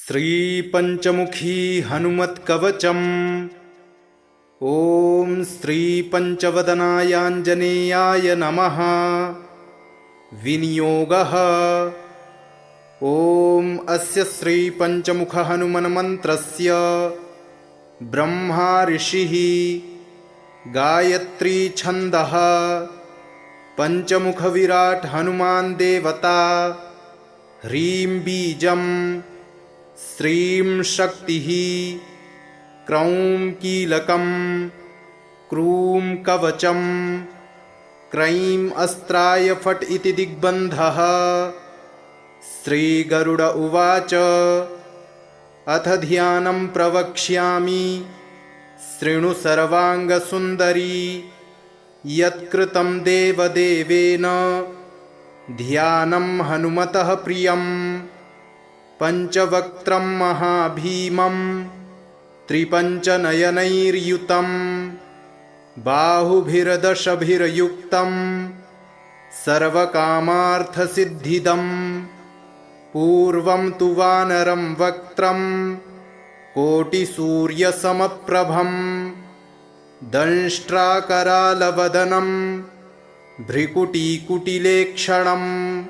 श्रीपञ्चमुखी हनुमत्कवचम्। ॐ श्रीपञ्चवदनायाञ्जनेयाय नमः। विनियोगः। ॐ अस्य श्रीपञ्चमुखहनुमन्मन्त्रस्य ब्रह्मा ऋषिः, गायत्री छन्दः, पञ्चमुखविराट् हनुमान् देवता, ह्रीं बीजम्, श्रीं शक्तिः, क्रौं कीलकं, क्रूं कवचं, क्रैं अस्त्राय फट् इति दिग्बन्धः। श्रीगरुड उवाच। अथ ध्यानं प्रवक्ष्यामि शृणु सर्वाङ्गसुन्दरी, यत्कृतं देवदेवेन ध्यानं हनुमतः प्रियम्। पञ्चवक्त्रं महाभीमं त्रिपञ्चनयनैर्युतं, बाहुभिर्दशभिर्युक्तं सर्वकामार्थसिद्धिदम्। पूर्वं तु वानरं वक्त्रं कोटिसूर्यसमप्रभं, दंष्ट्राकरालवदनं भ्रिकुटीकुटिलेक्षणम्।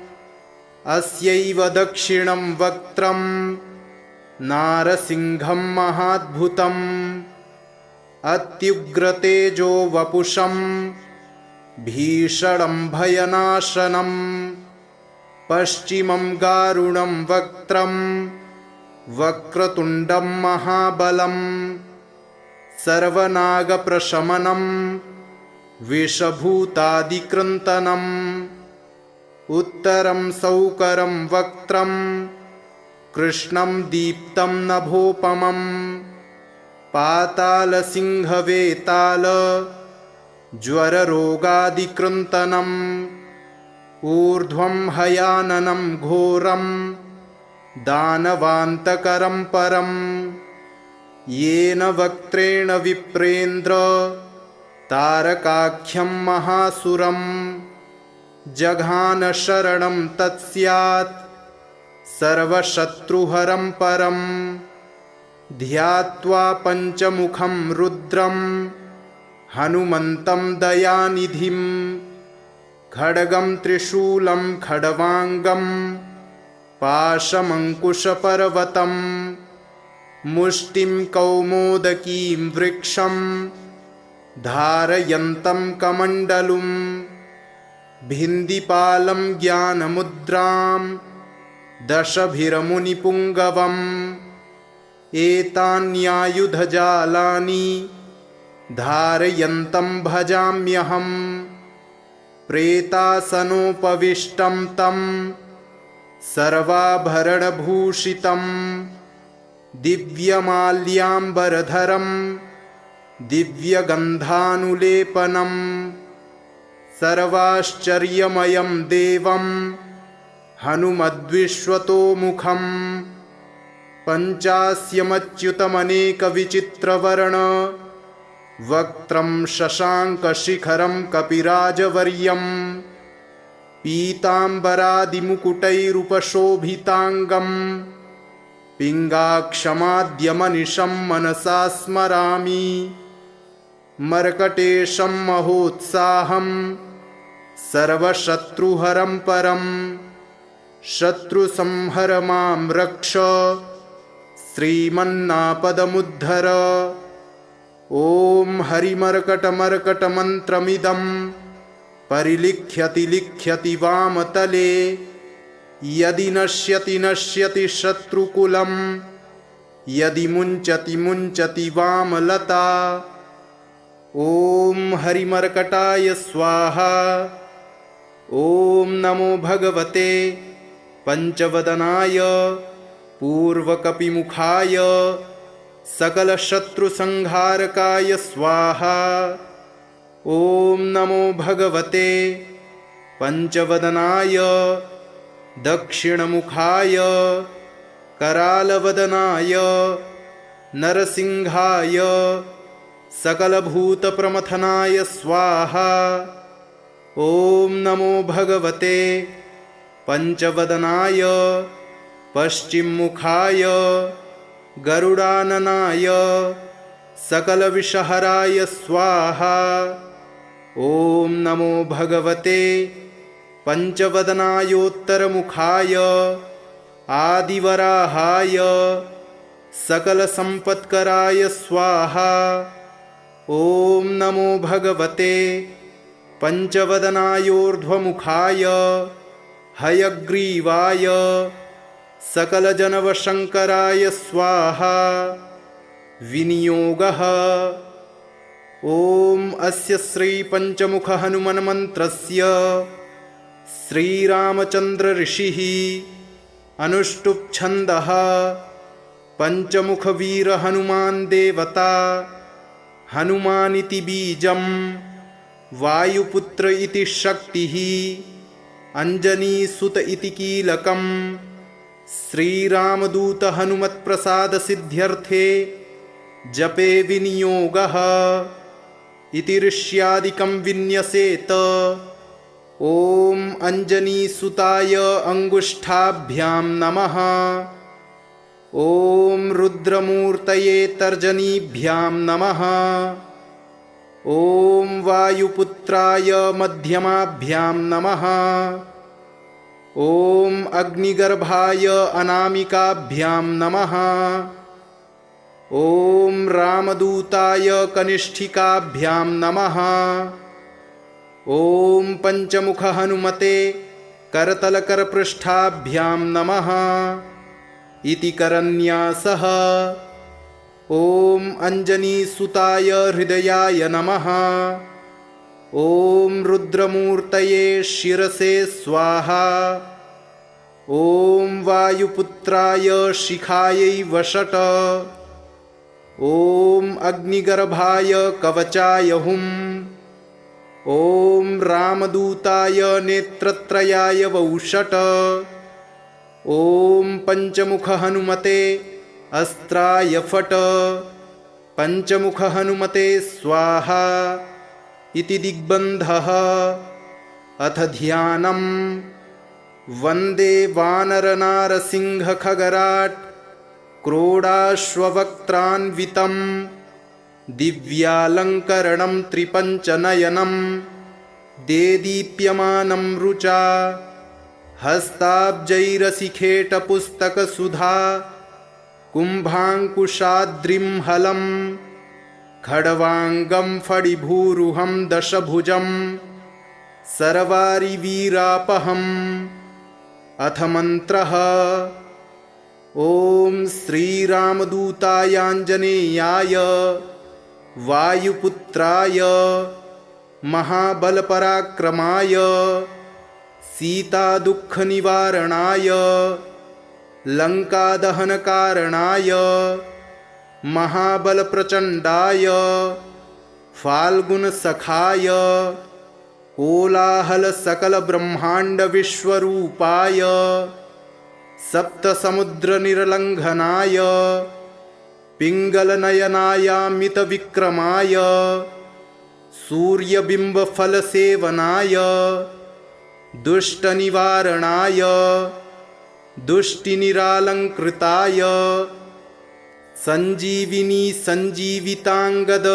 अस्यैव दक्षिणं वक्त्रं नारसिंहं महाद्भुतम्, अत्युग्रतेजो वपुषं भीषणं भयनाशनम्। पश्चिमं गारुणं वक्त्रं वक्रतुण्डं महाबलं, सर्वनागप्रशमनं विषभूतादिकृन्तनम्। उत्तरं सौकरं वक्त्रं कृष्णं दीप्तं नभोपमं, पातालसिंहवेताल ज्वररोगादिकृन्तनम्। ऊर्ध्वं हयाननं घोरं दानवान्तकरं परं, येन वक्त्रेण विप्रेन्द्र तारकाख्यं महासुरम्। जघान शरणं तत्स्यात् सर्वशत्रुहरं परं, ध्यात्वा पञ्चमुखं रुद्रं हनुमन्तं दयानिधिं। खड्गं त्रिशूलं खड्वाङ्गं पाशमङ्कुशपर्वतं, मुष्टिं कौमोदकीं वृक्षं धारयन्तं कमण्डलुम्। भिन्दिपालं ज्ञानमुद्रां दशभिर्मुनिपुङ्गवम्, एतान्यायुधजालानि धारयन्तं भजाम्यहम्। प्रेतासनोपविष्टं तं सर्वाभरणभूषितं, दिव्यमाल्याम्बरधरं दिव्यगन्धानुलेपनम्। सर्वाश्चर्यमयं देवं हनुमद्विश्वतोमुखं, पञ्चास्यमच्युतमनेकविचित्रवर्ण वक्त्रं शशाङ्कशिखरं कपिराजवर्यं। पीताम्बरादिमुकुटैरुपशोभिताङ्गं पिङ्गाक्षमाद्यमनिशं मनसा स्मरामि। मर्कटेशं महोत्साहं सर्वशत्रुहरं परं, शत्रुसंहर मां रक्ष श्रीमन्नापदमुद्धर। ॐ हरिमर्कटमर्कटमन्त्रमिदं परिलिख्यति लिख्यति वामतले, यदि नश्यति नश्यति शत्रुकुलं, यदि मुञ्चति मुञ्चति वामलता। ॐ हरिमर्कटाय स्वाहा। ॐ नमो भगवते पञ्चवदनाय पूर्वकपिमुखाय सकलशत्रुसंहारकाय स्वाहा। ॐ नमो भगवते पञ्चवदनाय दक्षिणमुखाय करालवदनाय नरसिंहाय सकलभूतप्रमथनाय स्वाहा। ॐ नमो भगवते पञ्चवदनाय पश्चिममुखाय गरुडाननाय सकलविषहराय स्वाहा। ॐ नमो भगवते पंचवदनायोत्तरमुखाय आदिवराहाय सकलसम्पत्कराय स्वाहा। ॐ नमो भगवते पंचवदनायोर्ध्वमुखाय हयग्रीवाय सकलजनवशङ्कराय स्वाहा। विनियोगः। ॐ अस्य श्रीपञ्चमुख हनुमन्मन्त्रस्य श्रीरामचन्द्र ऋषिः अनुष्टुप् छन्दः पञ्चमुख वीर हनुमान् देवता हनुमानिति बीजं वायुपुत्र इति शक्तिः अंजनीसुत इति कीलकं श्रीरामदूत हनुमत्प्रसाद सिद्ध्यर्थे जपे विनियोगः इति ऋष्यादिकं विन्यसेत। ॐ अंजनीसुताय अंगुष्ठाभ्यां नमः। ॐ रुद्रमूर्तये तर्जनीभ्यां नमः। ॐ वायुपुत्राय मध्यमाभ्यां नमः। ॐ अग्निगर्भाय अनामिकाभ्यां नमः। ॐ रामदूताय कनिष्ठिकाभ्यां नमः। ॐ पंचमुख हनुमते करतलकरपृष्ठाभ्यां नमः इति करन्यासः। ॐ अंजनीसुताय हृदयाय नमः। ॐ रुद्रमूर्तये शिरसे स्वाहा। ॐ वायुपुत्राय शिखायै वषट। ॐ अग्निगर्भाय कवचाय हुम्। ॐ रामदूताय नेत्रत्रयाय वौषट। ॐ पंचमुख हनुमते अस्त्राय फट। पंचमुख हनुमते स्वाहा इति दिग्बन्धः। अथ ध्यानम्। वन्दे वानरनारसिंहखगराट् क्रोडाश्ववक्त्रान्वितं दिव्यालङ्करणं त्रिपञ्चनयनं देदीप्यमानं रुचा हस्ताब्जैरसिखेटपुस्तकसुधा कुम्भाङ्कुशाद्रिं हलं खड्वाङ्गं फणिभूरुहं दशभुजं सर्वारिवीरापहम्। अथ मन्त्रः। ॐ श्रीरामदूतायाञ्जनेयाय वायुपुत्राय महाबलपराक्रमाय सीतादुःखनिवारणाय लङ्कादहनकारणाय महाबलप्रचण्डाय फाल्गुनसखाय कोलाहलसकलब्रह्माण्डविश्वरूपाय सप्तसमुद्रनिर्लङ्घनाय पिङ्गलनयनायामितविक्रमाय सूर्यबिम्बफलसेवनाय दुष्टनिवारणाय दुष्टिनिरालङ्कृताय सञ्जीविनी सञ्जीविताङ्गद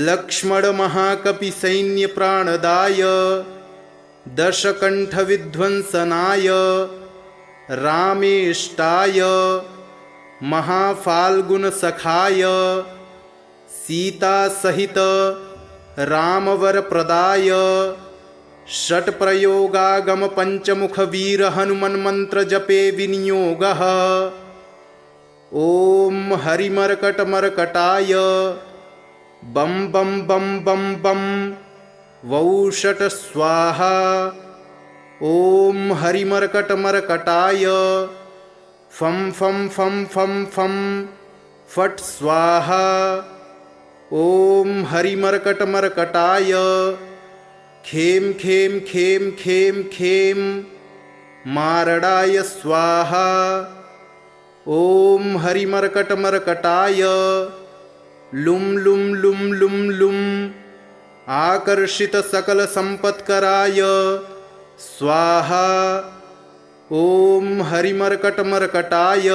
लक्ष्मणमहाकपिसैन्यप्राणदाय दशकण्ठविध्वंसनाय रामेष्टाय महाफाल्गुनसखाय सीतासहित रामवरप्रदाय षट्प्रयोगागम पंचमुख वीर हनुमन्मन्त्र जपे विनियोगः। ॐ हरिमर्कटमर्कटाय बम बम बम बम बम वौषट स्वाहा। ॐ हरिमर्कटमर्कटाय फं फं फं फं फं फट् स्वाहा। ॐ हरिमर्कटमर्कटाय खेम खेम खेम खेम खेम मारडाय स्वाहा। ॐ हरिमर्कटमर्कटाय लुं लुं लुं लुं लुं आकर्षित सकल संपत्कराय स्वाहा। ॐ हरिमर्कटमर्कटाय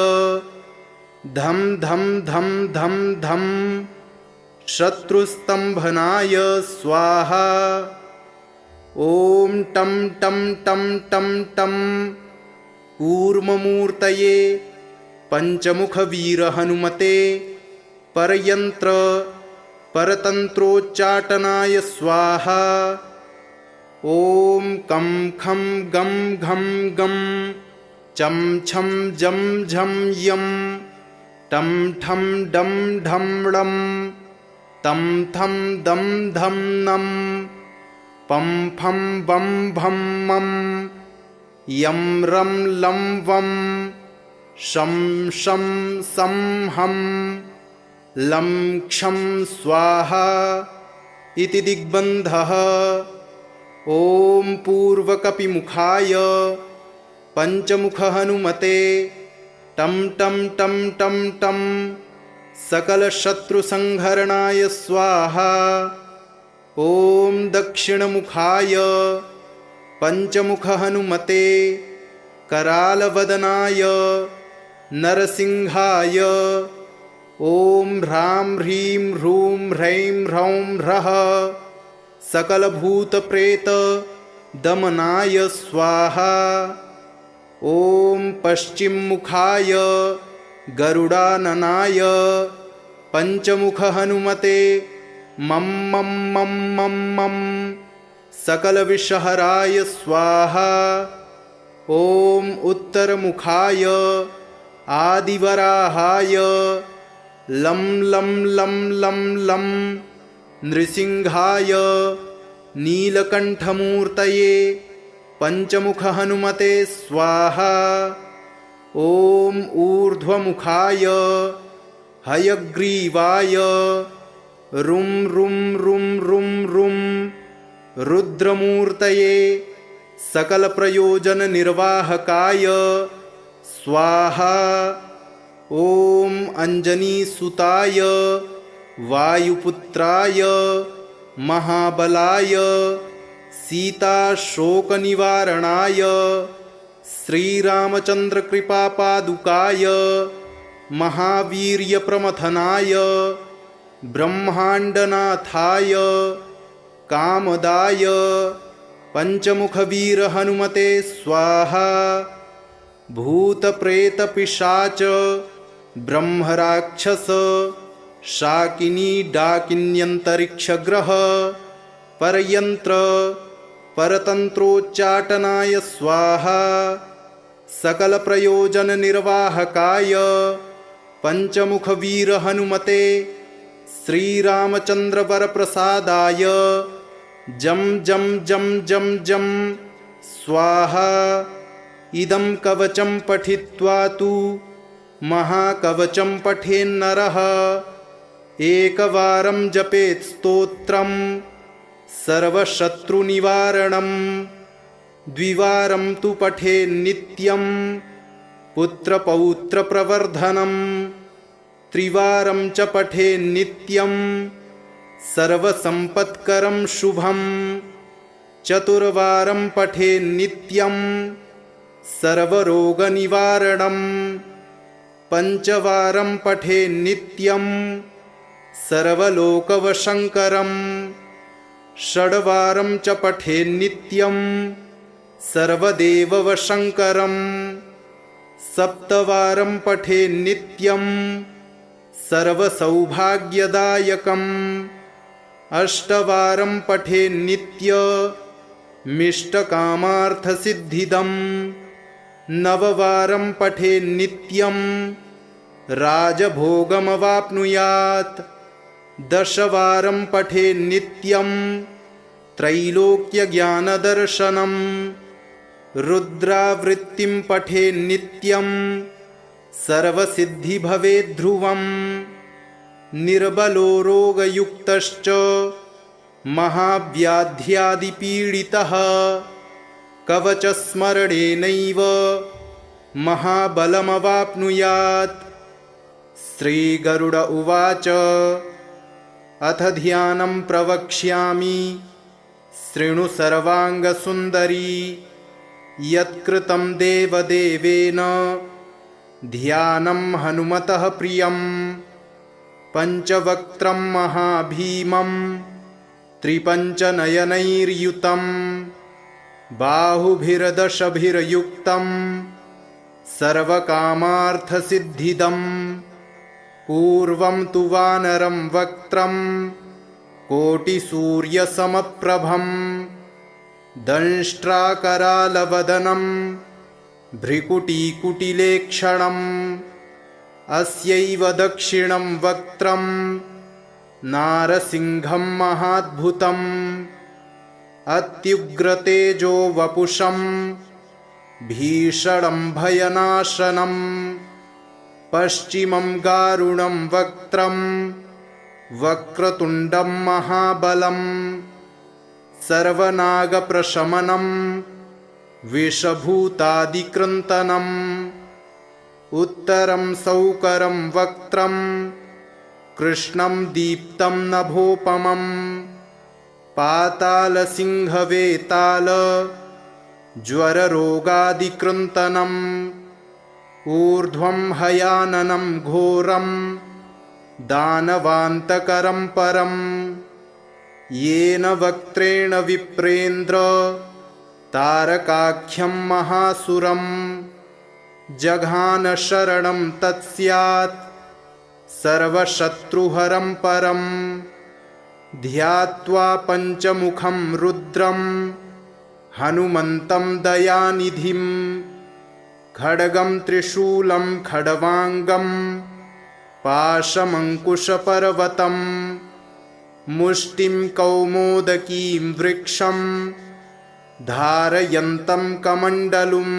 धम धम धम धम धम शत्रुस्तंभनाय स्वाहा। ॐ टं टं टं टं टं कूर्ममूर्तये पंचमुखवीरहनुमते परयंत्र परतंत्रोच्चाटनाय स्वाहा। ॐ कं खं गं घं गं चं छं जं झं यं टं ठं डं ढं ळं तं थं दं धं नं पं फं बं भं मं यं रं लं वं शं शं सं हं लं क्षं स्वाहा इति दिग्बन्धः। ॐ पूर्वकपिमुखाय पंचमुखहनुमते टं टं टं टं टं सकलशत्रुसंहरणाय स्वाहा। ॐ दक्षिणमुखाय पंचमुखहनुमते करालवदनाय नरसिंहाय ॐ ह्रां ह्रीं ह्रूं ह्रैं ह्रौं ह्रः सकलभूतप्रेतदमनाय स्वाहा। ॐ पश्चिममुखाय गरुडाननाय पंचमुखहनुमते मं मं मं मं मं सकलविषहराय स्वाहा। ॐ उत्तरमुखाय आदिवराहाय लं लं लं लं लं नृसिंहाय नीलकण्ठमूर्तये पंचमुखहनुमते स्वाहा। ॐ ऊर्ध्वमुखाय हयग्रीवाय रुं रुं रुं रुं रुं रुद्रमूर्तये सकलप्रयोजननिर्वाहकाय स्वाहा। ॐ अंजनीसुताय वायुपुत्राय महाबलाय सीताशोकनिवारणाय श्रीरामचन्द्रकृपापादुकाय महावीर्यप्रमथनाय ब्रह्माण्डनाथाय कामदाय पंचमुखवीरहनुमते स्वाहा। भूतप्रेतपिशाच ब्रह्मराक्षस शाकिनी डाकिन्यन्तरिक्षग्रह परयंत्र परतंत्रोच्चाटनाय स्वाहा। सकलप्रयोजननिर्वाहकाय पंचमुखवीरहनुमते श्रीरामचन्द्रवरप्रसादाय जं जं जं जं जं स्वाहा। इदं कवचं पठित्वा तु महाकवचं पठेन्नरः एकवारं जपेत् स्तोत्रं सर्वशत्रुनिवारणं द्विवारं तु पठेन्नित्यं पुत्रपौत्रप्रवर्धनं त्रिवारं च पठेन्नित्यं सर्वसम्पत्करं शुभं चतुर्वारं पठेन्नित्यं सर्वरोगनिवारणं पंचवारं पठेन्नित्यं सर्वलोकवशङ्करं षड्वारं च पठेन्नित्यं सर्वदेववशङ्करं सप्तवारं पठेन्नित्यं सर्वसौभाग्यदायकम् अष्टवारं पठेन्नित्यमिष्टकामार्थसिद्धिदम् नववारं पठेन्नित्यं राजभोगमवाप्नुयात् दशवारं पठेन्नित्यं त्रैलोक्यज्ञानदर्शनं रुद्रावृत्तिं पठेन्नित्यं सर्वसिद्धिभवेद्ध्रुवम् निर्बलो रोगयुक्तश्च महाव्याध्यादिपीडितः कवचस्मरणेनैव महाबलमवाप्नुयात्। श्रीगरुड उवाच अथ ध्यानं प्रवक्ष्यामि शृणु सर्वाङ्गसुन्दरी यत्कृतं देवदेवेन ध्यानं हनुमतः प्रियं पञ्चवक्त्रं महाभीमं त्रिपञ्चनयनैर्युतं बाहुभिर्दशभिर्युक्तं सर्वकामार्थसिद्धिदं पूर्वं तु वानरं वक्त्रं कोटिसूर्यसमप्रभं दंष्ट्राकरालवदनं भ्रिकुटीकुटिलेक्षणम् अस्यैव दक्षिणं वक्त्रं नारसिंहं महाद्भुतम् अत्युग्रतेजो वपुषं भीषणं भयनाशनं पश्चिमं गारुणं वक्त्रं वक्रतुण्डं महाबलं सर्वनागप्रशमनं विषभूतादिकृन्तनम् उत्तरं सौकरं वक्त्रं कृष्णं दीप्तं नभोपमं पातालसिंहवेताल ज्वररोगादिकृन्तनम् ऊर्ध्वं हयाननं घोरं दानवान्तकरं परं येन वक्त्रेण विप्रेन्द्र तारकाख्यं महासुरं जघान शरणं तत्स्यात् सर्वशत्रुहरं परं ध्यात्वा पञ्चमुखं रुद्रं हनुमन्तं दयानिधिं खड्गं त्रिशूलं खड्वाङ्गं पाशमङ्कुशपर्वतं मुष्टिं कौमोदकीं वृक्षं धारयन्तं कमण्डलुं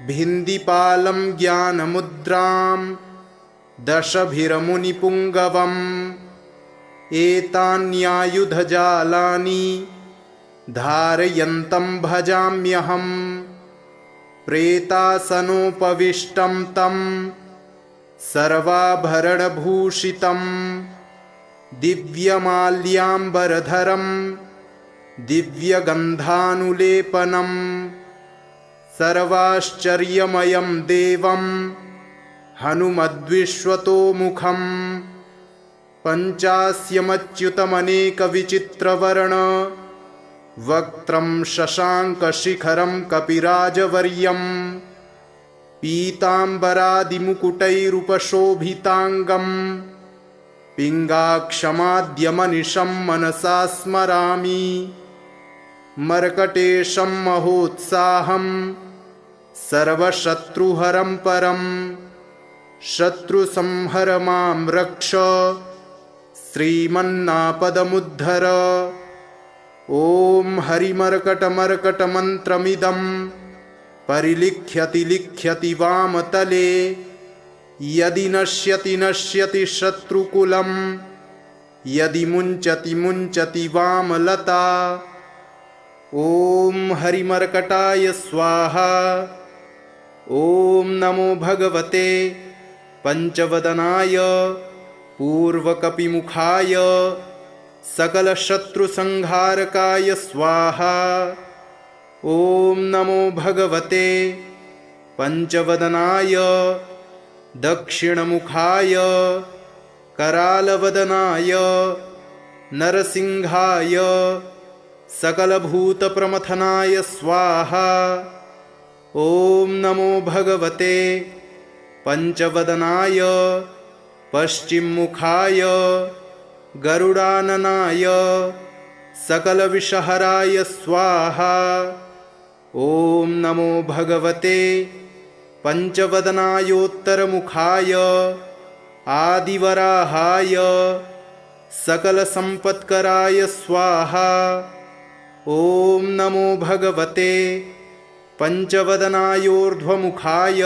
भिन्दिपालं ज्ञानमुद्रां दशभिर्मुनिपुङ्गवम् एतान्यायुधजालानि धारयन्तं भजाम्यहं प्रेतासनोपविष्टं तं सर्वाभरणभूषितं दिव्यमाल्याम्बरधरं दिव्यगन्धानुलेपनं सर्वाश्चर्यमयं देवं हनुमद्विश्वतोमुखं पञ्चास्यमच्युतमनेकविचित्रवर्ण वक्त्रं शशाङ्कशिखरं कपिराजवर्यं पीताम्बरादिमुकुटैरुपशोभिताङ्गं पिङ्गाक्षमाद्यमनिशं मनसा स्मरामि मर्कटेशं महोत्साहं सर्वशत्रुहरं परं शत्रुसंहर मां रक्ष श्रीमन्नापदमुद्धर ॐ हरिमर्कटमर्कटमन्त्रमिदं परिलिख्यति लिख्यति वामतले यदि नश्यति नश्यति शत्रुकुलं यदि मुञ्चति मुञ्चति वामलता ॐ हरिमर्कटाय स्वाहा। ॐ नमो भगवते पंचवदनाय पूर्वकपिमुखाय सकलशत्रुसंहारकाय स्वाहा। ॐ नमो भगवते पंचवदनाय दक्षिणमुखाय करालवदनाय नरसिंहाय सकलभूतप्रमथनाय स्वाहा। ॐ नमो भगवते पंचवदनाय पश्चिममुखाय गरुडाननाय सकलविषहराय स्वाहा। ॐ नमो भगवते पंचवदनायोत्तरमुखाय आदिवराहाय सकलसम्पत्कराय स्वाहा। ॐ नमो भगवते पंचवदनायोर्ध्वमुखाय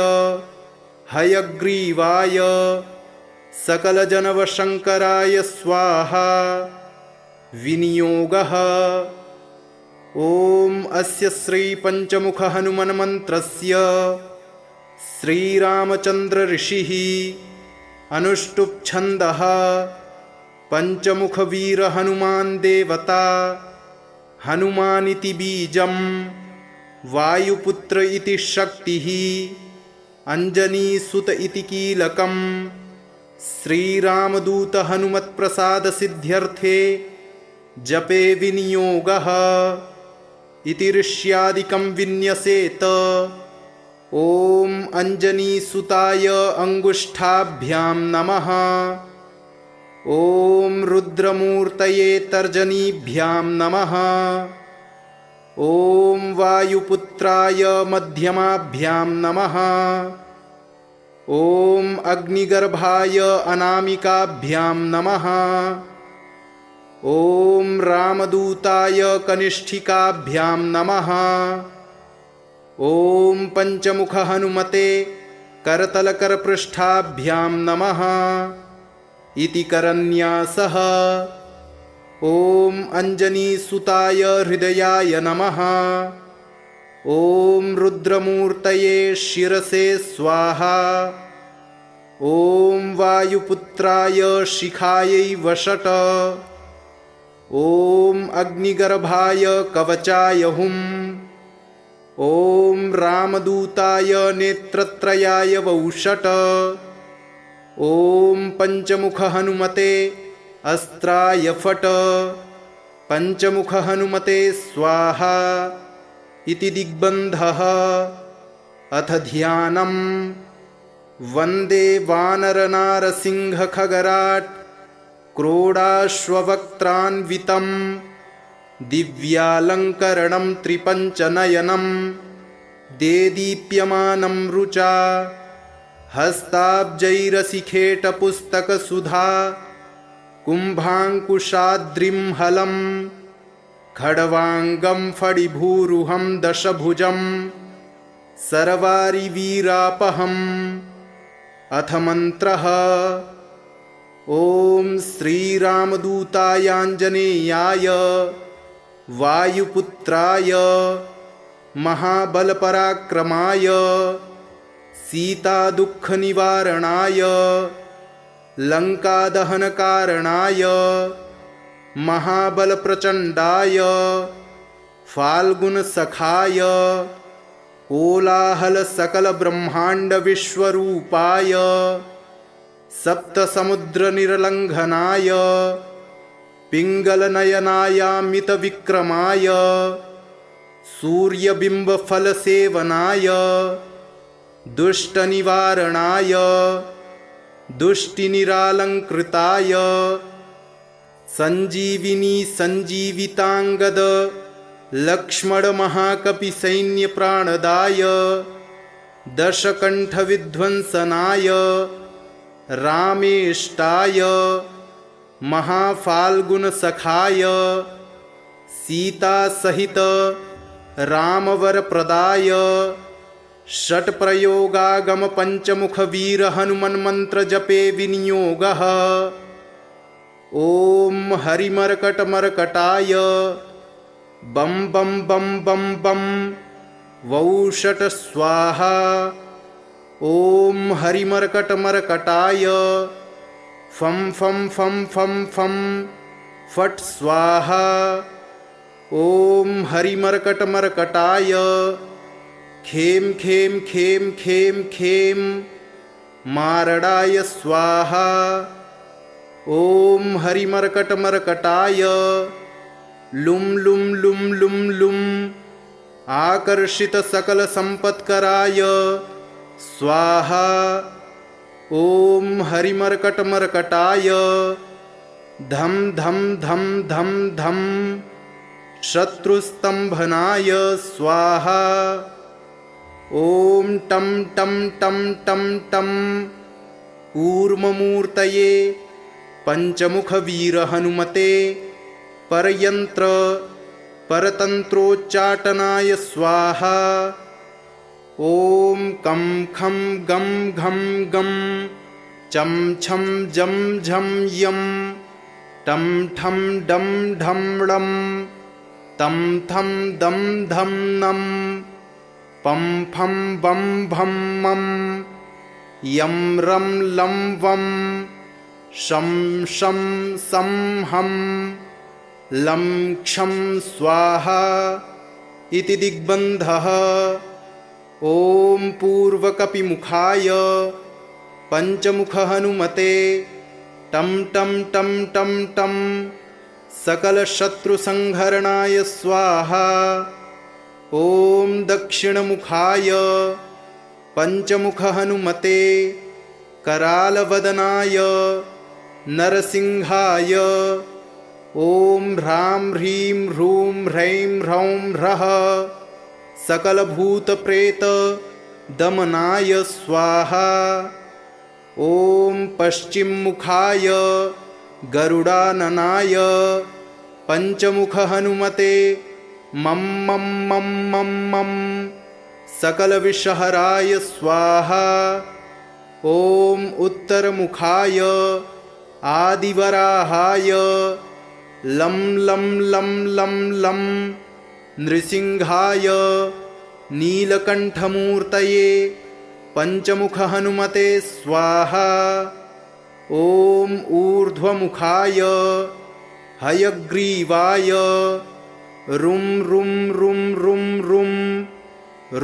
हयग्रीवाय सकलजनवशङ्कराय स्वाहा। विनियोगः ॐ अस्य श्रीपञ्चमुखहनुमन्मन्त्रस्य श्रीरामचन्द्र ऋषिः अनुष्टुप् छन्दः पञ्चमुखवीरहनुमान् देवता हनुमानिति बीजं वायुपुत्र इति शक्तिः अंजनीसुत इति कीलकम् श्रीरामदूत हनुमत्प्रसाद सिद्ध्यर्थे जपे विनियोगः इति ऋष्यादिकं विन्यसेत। ॐ अंजनीसुताय अंगुष्ठाभ्यां नमः। ॐ रुद्रमूर्तये तर्जनीभ्यां नमः। ॐ वायुपुत्राय मध्यमाभ्यां नमः। ॐ अग्निगर्भाय अनामिकाभ्यां नमः। ॐ रामदूताय कनिष्ठिकाभ्यां नमः। ॐ पंचमुख हनुमते करतलकरपृष्ठाभ्यां नमः इति करन्यासः। ॐ अंजनीसुताय हृदयाय नमः। ॐ रुद्रमूर्तये शिरसे स्वाहा। ॐ वायुपुत्राय शिखायै वषट। ॐ अग्निगर्भाय कवचाय हुम्। ॐ रामदूताय नेत्रत्रयाय वौषट। ॐ पंचमुख हनुमते अस्त्राय फट। पंचमुख हनुमते स्वाहा इति दिग्बन्धः। अथ ध्यानम्। वन्दे वानरनारसिंहखगराट् क्रोडाश्ववक्त्रान्वितं दिव्यालङ्करणं त्रिपञ्चनयनं देदीप्यमानं रुचा हस्ताब्जैरसिखेटपुस्तकसुधा कुम्भाङ्कुशाद्रिं हलं खड्वाङ्गं फणिभूरुहं दशभुजं सर्वारिवीरापहम्। अथ मन्त्रः। ॐ श्रीरामदूतायाञ्जनेयाय वायुपुत्राय महाबलपराक्रमाय सीतादुःखनिवारणाय लङ्कादहनकारणाय महाबलप्रचण्डाय फाल्गुनसखाय कोलाहलसकलब्रह्माण्डविश्वरूपाय सप्तसमुद्रनिर्लङ्घनाय पिङ्गलनयनायामितविक्रमाय सूर्यबिम्बफलसेवनाय दुष्टनिवारणाय दुष्टिनिरालङ्कृताय सञ्जीविनी सञ्जीविताङ्गद लक्ष्मणमहाकपिसैन्यप्राणदाय दशकण्ठविध्वंसनाय रामेष्टाय महाफाल्गुनसखाय सीतासहित रामवरप्रदाय षट्प्रयोगागमपञ्चमुखवीरहनुमन्मन्त्रजपे विनियोगः। ॐ हरिमर्कटमर्कटाय बं बं बं बं बं वौषट स्वाहा। ॐ हरिमर्कटमर्कटाय फं फं फं फं फं फट् स्वाहा। ॐ हरिमर्कटमर्कटाय खें खें खें खें खें मारडाय स्वाहा। ॐ हरिमर्कटमर्कटाय लुं लुं लुं लुं लुं आकर्षितसकलसम्पत्कराय स्वाहा। ॐ हरिमर्कटमर्कटाय धं धं धं धं धं शत्रुस्तम्भनाय स्वाहा। ॐ टं टं टं टं टं कूर्ममूर्तये पंचमुखवीरहनुमते परयन्त्र परतन्त्रोच्चाटनाय स्वाहा। ॐ कं खं गं घं गं चं छं जं झं यं टं ठं डं ढं ळं तं थं दं धं नं पं फं बं भं मं यं रं लं वं शं शं सं हं लं क्षं स्वाहा। इति दिग्बन्धः। ॐ पूर्वकपिमुखाय पञ्चमुख हनुमते टं टं टं टं टं सकलशत्रुसंहरणाय स्वाहा। ॐ दक्षिणमुखाय पञ्चमुख हनुमते करालवदनाय नरसिंहाय। ॐ ह्रां ह्रीं ह्रूं ह्रैं ह्रौं ह्रः सकलभूतप्रेत दमनाय स्वाहा। ॐ पश्चिममुखाय गरुडाननाय पञ्चमुख हनुमते मं मं मं मं मं सकलविषहराय स्वाहा। ॐ उत्तरमुखाय आदिवराहाय लं लं लं लं लं नृसिंहाय नीलकण्ठमूर्तये पञ्चमुख हनुमते स्वाहा। ॐ ऊर्ध्वमुखाय हयग्रीवाय रुं रुं रुं रुं रुं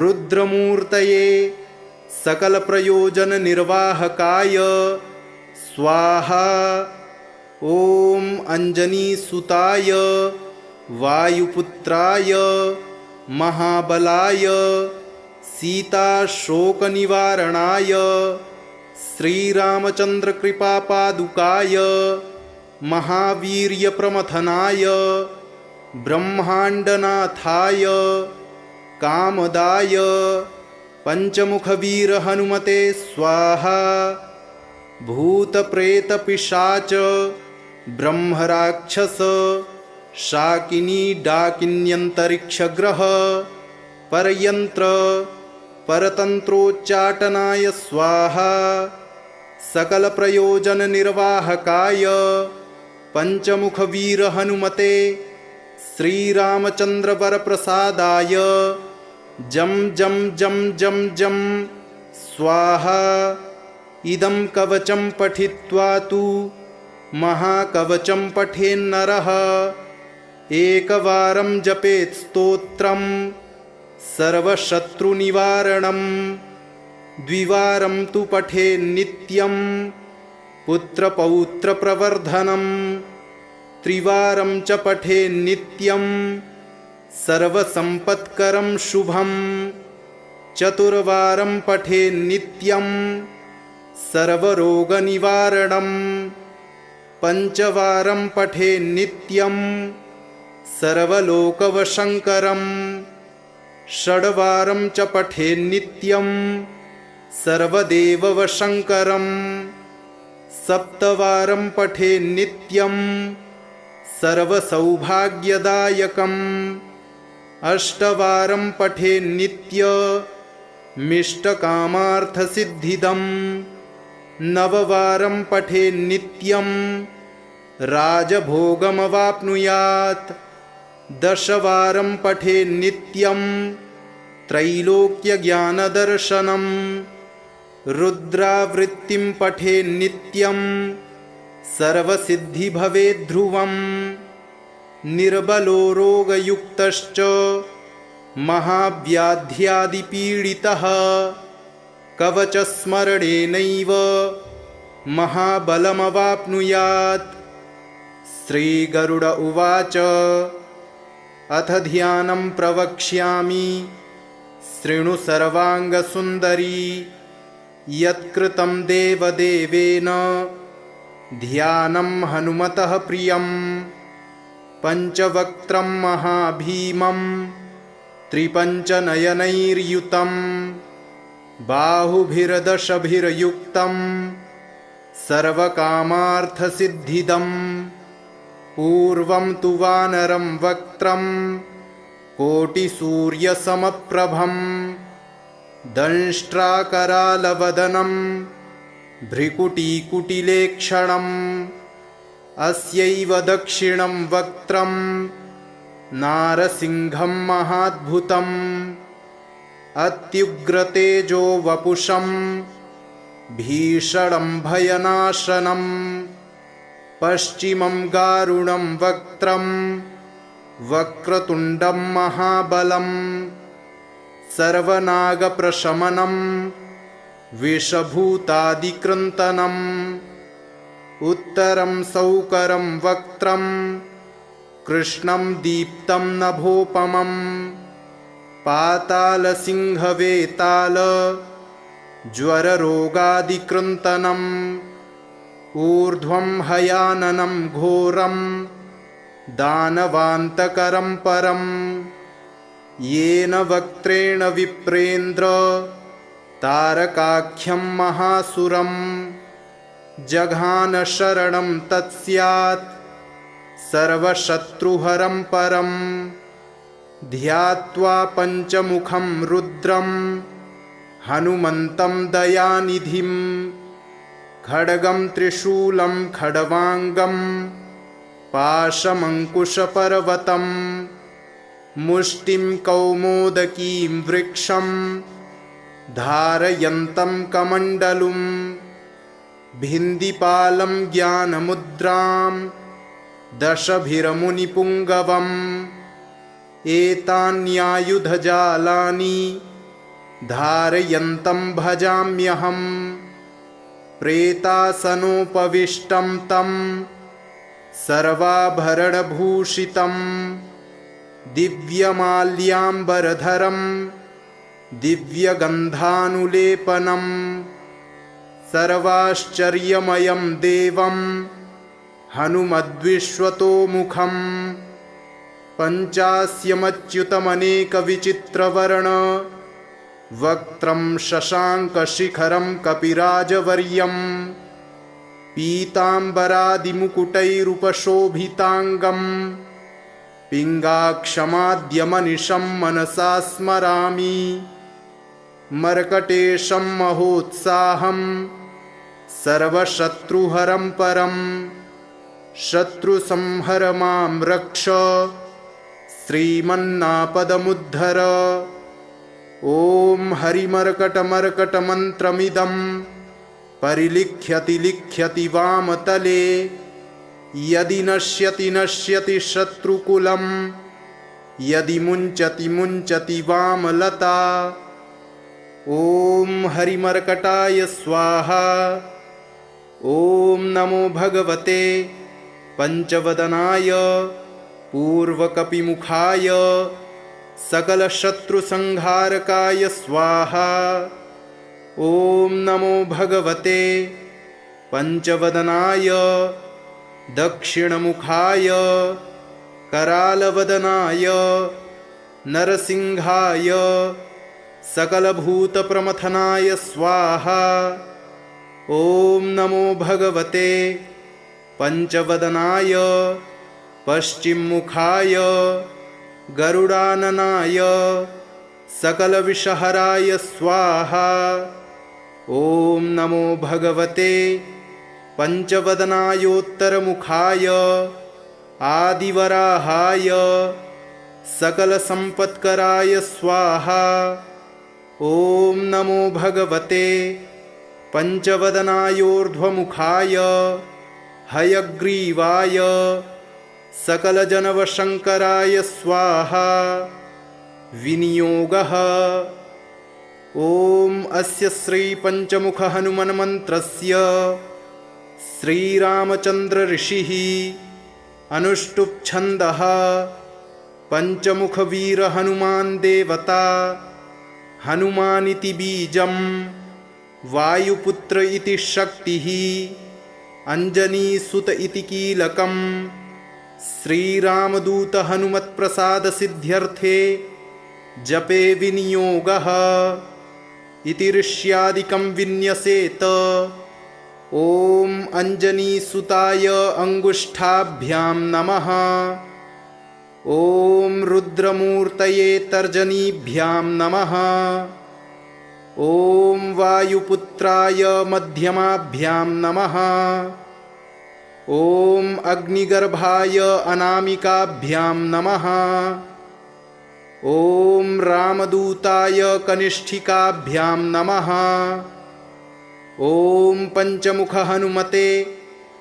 रुद्रमूर्तये सकलप्रयोजननिर्वाहकाय स्वाहा। ॐ अञ्जनीसुताय वायुपुत्राय महाबलाय सीताशोकनिवारणाय श्रीरामचन्द्रकृपापादुकाय महावीर्यप्रमथनाय ब्रह्माण्डनाथाय कामदाय पञ्चमुखवीरहनुमते स्वाहा। भूतप्रेतपिशाच ब्रह्मराक्षस शाकिनी डाकिन्यन्तरिक्षग्रह परयन्त्र परतन्त्रोच्चाटनाय स्वाहा। सकलप्रयोजननिर्वाहकाय पञ्चमुखवीरहनुमते श्रीरामचन्द्रवरप्रसादाय जं जं जं जं जं स्वाहा। इदं कवचं पठित्वा तु महाकवचं पठेन्नरः एकवारं जपेत् स्तोत्रं सर्वशत्रुनिवारणं द्विवारं तु पठेन्नित्यं पुत्रपौत्रप्रवर्धनं त्रिवारं च पठेन्नित्यं सर्वसम्पत्करं शुभं चतुर्वारं पठेन्नित्यं सर्वरोगनिवारणं पञ्चवारं पठेन्नित्यं सर्वलोकवशङ्करं षड्वारं च पठेन्नित्यं सर्वदेववशङ्करं सप्तवारं पठेन्नित्यं सर्वसौभाग्यदायकम् अष्टवारं पठेन्नित्यमिष्टकामार्थसिद्धिदम् नववारं पठेन्नित्यं राजभोगमवाप्नुयात् दशवारं पठेन्नित्यं त्रैलोक्यज्ञानदर्शनं रुद्रावृत्तिं पठेन्नित्यं सर्वसिद्धिभवेद्ध्रुवं निर्बलो रोगयुक्तश्च महाव्याध्यादिपीडितः कवचस्मरणेनैव महाबलमवाप्नुयात्। श्रीगरुड उवाच अथ ध्यानं प्रवक्ष्यामि शृणु सर्वाङ्गसुन्दरी यत्कृतं देवदेवेन ध्यानं हनुमतः प्रियं पञ्चवक्त्रं महाभीमं त्रिपञ्चनयनैर्युतं बाहुभिर्दशभिर्युक्तं सर्वकामार्थसिद्धिदम् पूर्वं तु वानरं वक्त्रं कोटिसूर्यसमप्रभं दंष्ट्राकरालवदनं भ्रिकुटीकुटिलेक्षणम् अस्यैव दक्षिणं वक्त्रं नारसिंहं महाद्भुतम् अत्युग्रतेजो वपुषं भीषणं भयनाशनं पश्चिमं गारुणं वक्त्रं वक्रतुण्डं महाबलं सर्वनागप्रशमनं विषभूतादिकृन्तनम् उत्तरं सौकरं वक्त्रं कृष्णं दीप्तं नभोपमं पातालसिंहवेताल ज्वररोगादिकृन्तनम् ऊर्ध्वं हयाननं घोरं दानवान्तकरं परं येन वक्त्रेण विप्रेन्द्र तारकाख्यं महासुरं जघान शरणं तत्स्यात् सर्वशत्रुहरं परं ध्यात्वा पञ्चमुखं रुद्रं हनुमन्तं दयानिधिं खड्गं त्रिशूलं खड्वाङ्गं पाशमङ्कुशपर्वतं मुष्टिं कौमोदकीं वृक्षं धारयन्तं कमण्डलुं भिन्दिपालं ज्ञानमुद्रां दशभिरमुनिपुङ्गवम् एतान्यायुधजालानि धारयन्तं भजाम्यहम् प्रेतासनोपविष्टं तं सर्वाभरणभूषितं दिव्यमाल्याम्बरधरं दिव्यगन्धानुलेपनं सर्वाश्चर्यमयं देवं हनुमद्विश्वतोमुखं पञ्चास्यमच्युतमनेकविचित्रवर्ण वक्त्रं शशाङ्कशिखरं कपिराजवर्यं पीताम्बरादिमुकुटैरुपशोभिताङ्गं पिङ्गाक्षमाद्यमनिशं मनसा स्मरामि मर्कटेशं महोत्साहं सर्वशत्रुहरं परं शत्रुसंहर मां रक्ष श्रीमन्नापदमुद्धर। ॐ हरिमर्कटमर्कटमन्त्रमिदं परिलिख्यति लिख्यति वामतले यदि नश्यति नश्यति शत्रुकुलं यदि मुञ्चति मुञ्चति वामलता। ॐ हरिमर्कटाय स्वाहा। ॐ नमो भगवते पंचवदनाय पूर्वकपिमुखाय सकलशत्रुसंहारकाय स्वाहा। ॐ नमो भगवते पंचवदनाय दक्षिणमुखाय करालवदनाय नरसिंहाय सकलभूतप्रमथनाय स्वाहा। ॐ नमो भगवते पंचवदनाय पश्चिममुखाय गरुडाननाय सकलविषहराय स्वाहा। ॐ नमो भगवते पंचवदनायोत्तरमुखाय आदिवराहाय सकलसम्पत्कराय स्वाहा। ॐ नमो भगवते पंचवदनायोर्ध्वमुखाय हयग्रीवाय सकलजनवशङ्कराय स्वाहा। विनियोगः। ॐ अस्य श्रीपञ्चमुख हनुमन्मन्त्रस्य श्रीरामचन्द्र ऋषिः अनुष्टुप् छन्दः पंचमुखवीर हनुमान् देवता हनुमानिति बीजं वायुपुत्र इति शक्तिः अंजनीसुत इति कीलकं श्रीरामदूत हनुमत्प्रसाद सिद्ध्यर्थे जपे विनियोगः इति ऋष्यादिकं विन्यसेत। ॐ अंजनीसुताय अंगुष्ठाभ्यां नमः। ॐ रुद्रमूर्तये तर्जनीभ्यां नमः। ॐ वायुपुत्राय मध्यमाभ्यां नमः। ॐ अग्निगर्भाय अनामिकाभ्यां नमः। ॐ रामदूताय कनिष्ठिकाभ्यां नमः। ॐ पंचमुख हनुमते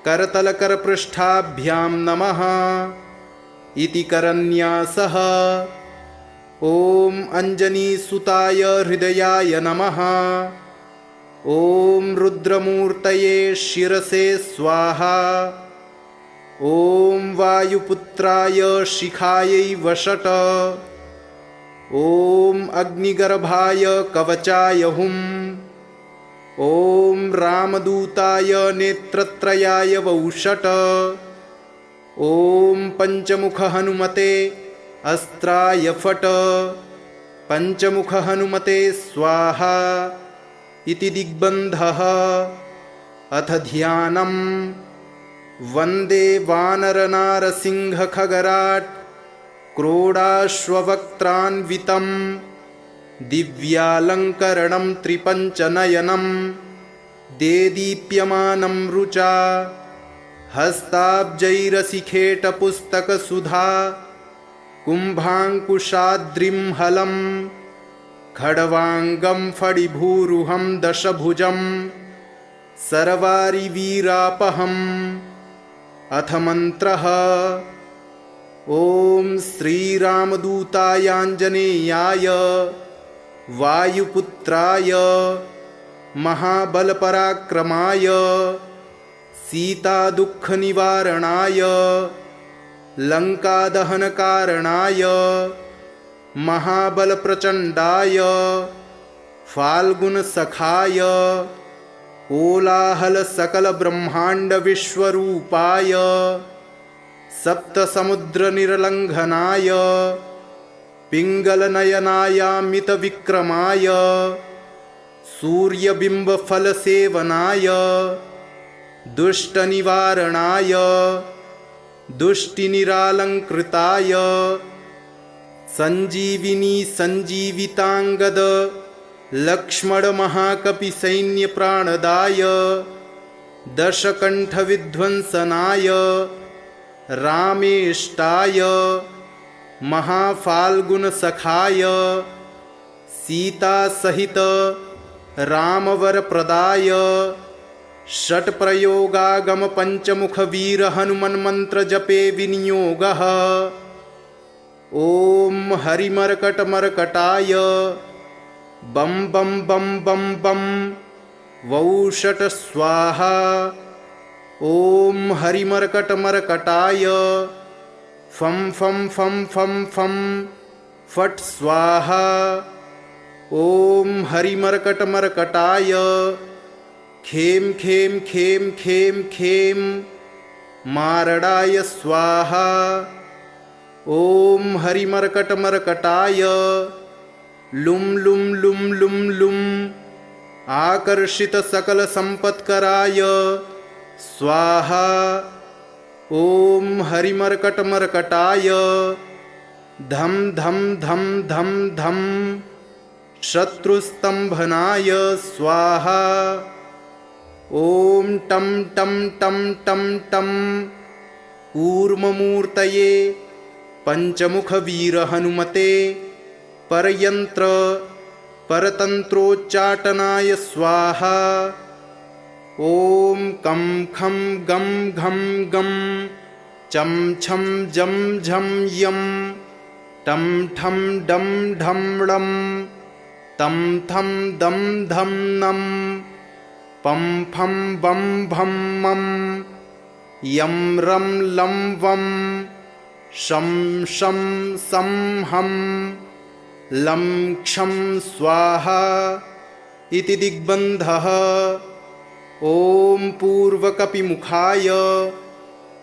करतलकरपृष्ठाभ्यां नमः। इति करन्यासः। ॐ अञ्जनीसुताय हृदयाय नमः। ॐ रुद्रमूर्तये शिरसे स्वाहा। ॐ वायुपुत्राय शिखायै वषट। ॐ अग्निगर्भाय कवचाय हुं। ॐ रामदूताय नेत्रत्रयाय वौषट। ॐ पंचमुख हनुमते अस्त्राय फट। पंचमुख हनुमते स्वाहा इति दिग्बन्धः। अथ ध्यानम्। वन्दे वानरनारसिंहखगराट् क्रोडाश्ववक्त्रान्वितं दिव्यालङ्करणं त्रिपञ्चनयनं देदीप्यमानं रुचा हस्ताब्जैरसिखेटपुस्तकसुधा कुम्भाङ्कुशाद्रिं हलं खड्वाङ्गं फणिभूरुहं दशभुजं सर्वारिवीरापहम्। अथ मन्त्रः। ॐ श्रीरामदूतायाञ्जनेयाय वायुपुत्राय महाबलपराक्रमाय सीतादुःखनिवारणाय लङ्कादहनकारणाय महाबलप्रचण्डाय फाल्गुनसखाय कोलाहलसकलब्रह्माण्डविश्वरूपाय सप्तसमुद्रनिर्लङ्घनाय पिङ्गलनयनायामितविक्रमाय सूर्यबिम्बफलसेवनाय दुष्टनिवारणाय दुष्टिनिरालङ्कृताय सञ्जीविनी सञ्जीविताङ्गद लक्ष्मणमहाकपिसैन्यप्राणदाय दशकण्ठविध्वंसनाय रामेष्टाय महाफाल्गुनसखाय सीतासहित रामवरप्रदाय षट्प्रयोगागमपञ्चमुखवीरहनुमन्मन्त्रजपे विनियोगः। ॐ हरिमर्कटमर्कटाय बं बं बं बं बं वौषट स्वाहा। ॐ हरिमर्कटमर्कटाय फं फं फं फं फं फट् स्वाहा। ॐ हरिमर्कटमर्कटाय खें खें खें खें खें मारडाय स्वाहा। ॐ हरिमर्कटमर्कटाय लुं लुं लुं लुं लुं आकर्षितसकलसम्पत्कराय स्वाहा। ॐ हरिमर्कटमर्कटाय धं धं धं धं धं शत्रुस्तम्भनाय स्वाहा। ॐ टं टं टं टं टं कूर्ममूर्तये पंचमुखवीरहनुमते परयन्त्र परतन्त्रोच्चाटनाय स्वाहा। ॐ कं खं गं घं गं चं छं जं झं यं टं ठं डं ढं ळं तं थं दं धं नं पं फं बं भं मं यं रं लं वं शं शं सं हं लं क्षं स्वाहा इति दिग्बन्धः। ॐ पूर्वकपिमुखाय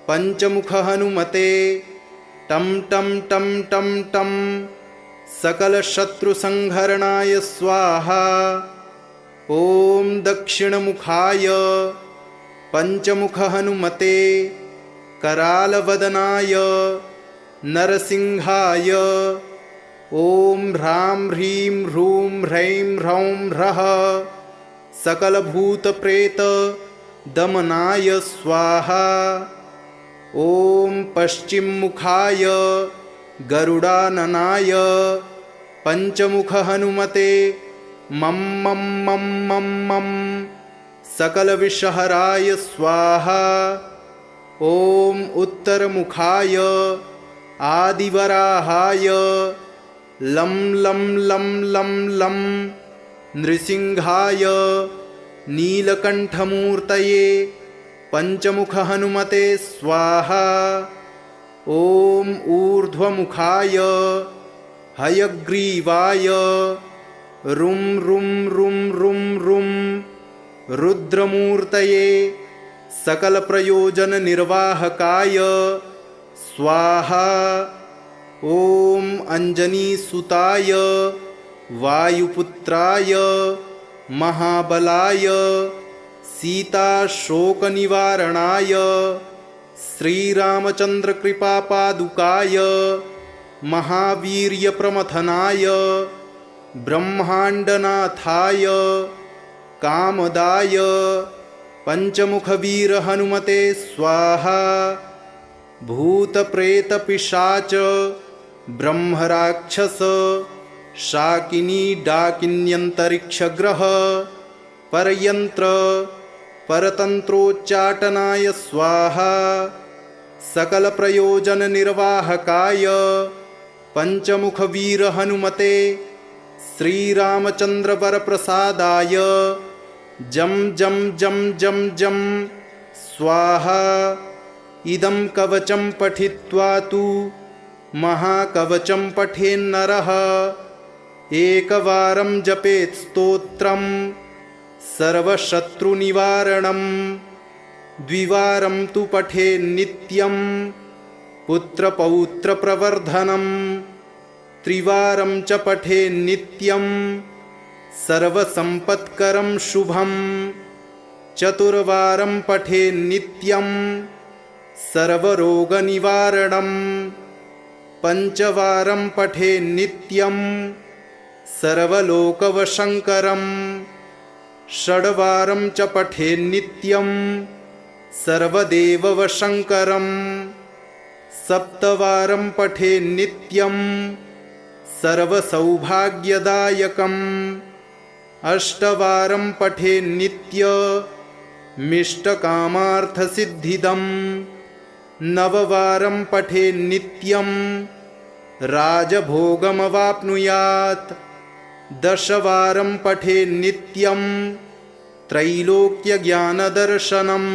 पंचमुखहनुमते टं टं टं टं टं सकलशत्रुसंहरणाय स्वाहा। ॐ दक्षिणमुखाय पंचमुखहनुमते करालवदनाय नरसिंहाय ॐ ह्रां ह्रीं ह्रूं ह्रैं ह्रौं ह्रः सकलभूतप्रेत दमनाय स्वाहा। ॐ पश्चिममुखाय गरुडाननाय पंचमुखहनुमते मं मं मं मं मं सकलविषहराय स्वाहा। ॐ उत्तरमुखाय आदिवराहाय लं लं लं लं लं नृसिंहाय नीलकण्ठमूर्तये पञ्चमुख हनुमते स्वाहा। ॐ ऊर्ध्वमुखाय हयग्रीवाय रुं रुं रुं रुं रुं रुद्रमूर्तये सकलप्रयोजननिर्वाहकाय स्वाहा। ॐ अञ्जनीसुताय वायुपुत्राय महाबलाय सीताशोकनिवारणाय श्रीरामचन्द्रकृपापादुकाय महावीर्यप्रमथनाय ब्रह्माण्डनाथाय कामदाय पञ्चमुखवीरहनुमते स्वाहा। भूतप्रेतपिशाच ब्रह्मराक्षस शाकिनी डाकिन्यन्तरिक्षग्रह परयन्त्र परतन्त्रोच्चाटनाय स्वाहा। सकलप्रयोजननिर्वाहकाय पञ्चमुखवीरहनुमते श्रीरामचन्द्रवरप्रसादाय जं जं जं जं जं स्वाहा। इदं कवचं पठित्वा तु महाकवचं पठेन्नरः एकवारं जपेत् स्तोत्रं सर्वशत्रुनिवारणं द्विवारं तु पठेन्नित्यं पुत्रपौत्रप्रवर्धनं त्रिवारं च पठेन्नित्यं सर्वसम्पत्करं शुभं चतुर्वारं पठेन्नित्यं सर्वरोगनिवारणं पञ्चवारं पठेन्नित्यं सर्वलोकवशङ्करं षड्वारं च पठेन्नित्यं सर्वदेववशङ्करं सप्तवारं पठेन्नित्यं सर्वसौभाग्यदायकम् अष्टवारं पठेन्नित्यमिष्टकामार्थसिद्धिदम् नववारं पठेन्नित्यं राजभोगमवाप्नुयात् दशवारं पठेन्नित्यं त्रैलोक्यज्ञानदर्शनं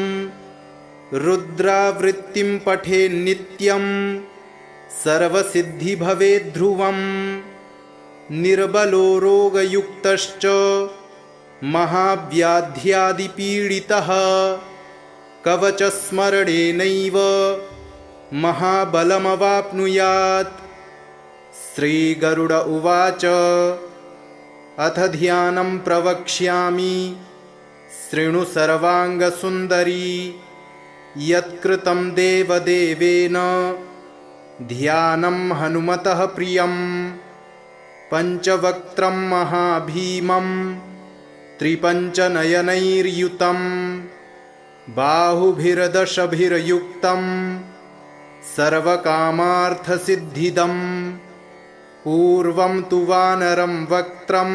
रुद्रावृत्तिं पठेन्नित्यं सर्वसिद्धिभवेद्ध्रुवम् निर्बलो रोगयुक्तश्च महाव्याध्यादिपीडितः कवचस्मरणेनैव महाबलमवाप्नुयात्। श्रीगरुड उवाच अथ ध्यानं प्रवक्ष्यामि शृणु सर्वाङ्गसुन्दरी यत्कृतं देवदेवेन ध्यानं हनुमतः प्रियं पञ्चवक्त्रं महाभीमं त्रिपञ्चनयनैर्युतं बाहुभिर्दशभिर्युक्तं सर्वकामार्थसिद्धिदम् पूर्वं तु वानरं वक्त्रं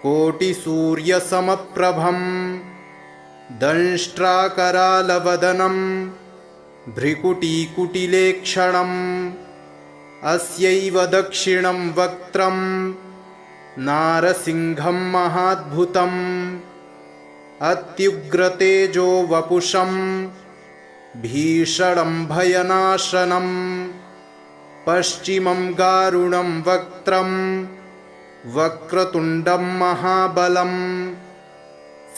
कोटिसूर्यसमप्रभं दंष्ट्राकरालवदनं भ्रिकुटीकुटिलेक्षणम् अस्यैव दक्षिणं वक्त्रं नारसिंहं महाद्भुतम् अत्युग्रतेजो वपुषं भीषणं भयनाशनं पश्चिमं गारुणं वक्त्रं वक्रतुण्डं महाबलं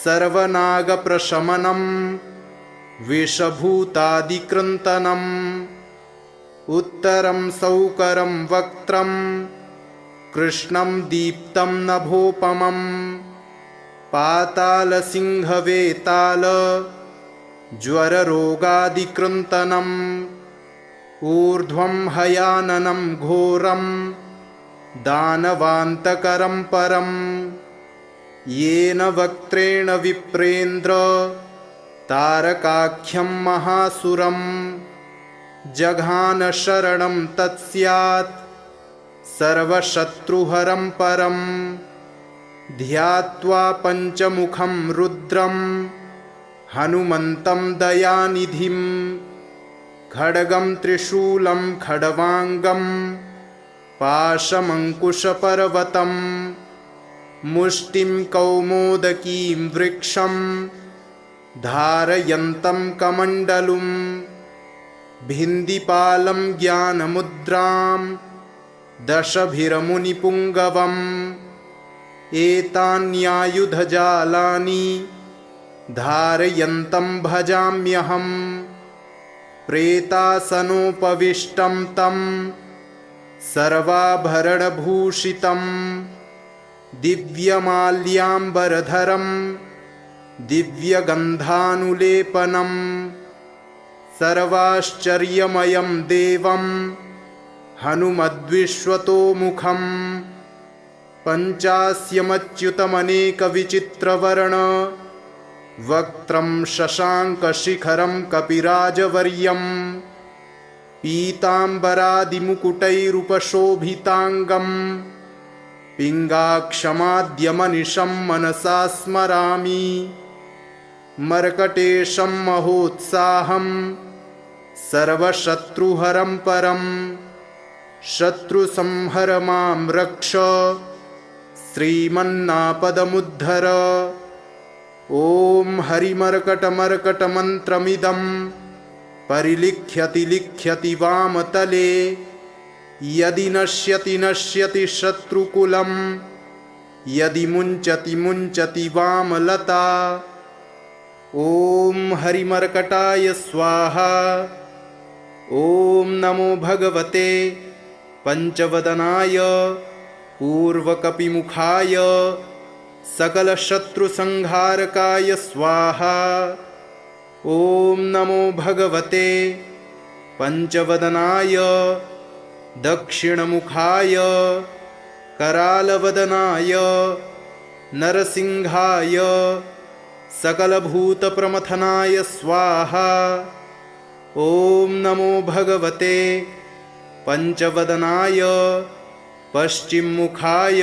सर्वनागप्रशमनं विषभूतादिकृन्तनं उत्तरं सौकरं वक्त्रं कृष्णं दीप्तं नभोपमं पातालसिंहवेताल ज्वररोगादिकृन्तनम् ऊर्ध्वं हयाननं घोरं दानवान्तकरं परं येन वक्त्रेण विप्रेन्द्र तारकाख्यं महासुरं जघान शरणं तत्स्यात् सर्वशत्रुहरं परं ध्यात्वा पञ्चमुखं रुद्रं हनुमन्तं दयानिधिं खड्गं त्रिशूलं खड्वाङ्गं पाशमङ्कुशपर्वतं मुष्टिं कौमोदकीं वृक्षं धारयन्तं कमण्डलुं भिन्दिपालं ज्ञानमुद्रां दशभिरमुनिपुङ्गवम् एतान्यायुधजालानि धारयन्तं भजाम्यहम् प्रेतासनोपविष्टं तं सर्वाभरणभूषितं दिव्यमाल्याम्बरधरं दिव्यगन्धानुलेपनं सर्वाश्चर्यमयं देवं हनुमद्विश्वतोमुखं पञ्चास्यमच्युतमनेकविचित्रवर्ण वक्त्रं शशाङ्कशिखरं कपिराजवर्यं पीताम्बरादिमुकुटैरुपशोभिताङ्गं पिङ्गाक्षमाद्यमनिशं मनसा स्मरामि मर्कटेशं महोत्साहं सर्वशत्रुहरं परं शत्रुसंहर मां रक्ष श्रीमन्नापदमुद्धर। ॐ हरिमर्कटमर्कटमन्त्रमिदं परिलिख्यति लिख्यति वामतले यदि नश्यति नश्यति शत्रुकुलं यदि मुञ्चति मुञ्चति वामलता। ॐ हरिमर्कटाय स्वाहा। ॐ नमो भगवते पंचवदनाय पूर्वकपिमुखाय सकलशत्रुसंहारकाय स्वाहा। ॐ नमो भगवते पंचवदनाय दक्षिणमुखाय करालवदनाय नरसिंहाय सकलभूतप्रमथनाय स्वाहा। ॐ नमो भगवते पंचवदनाय पश्चिममुखाय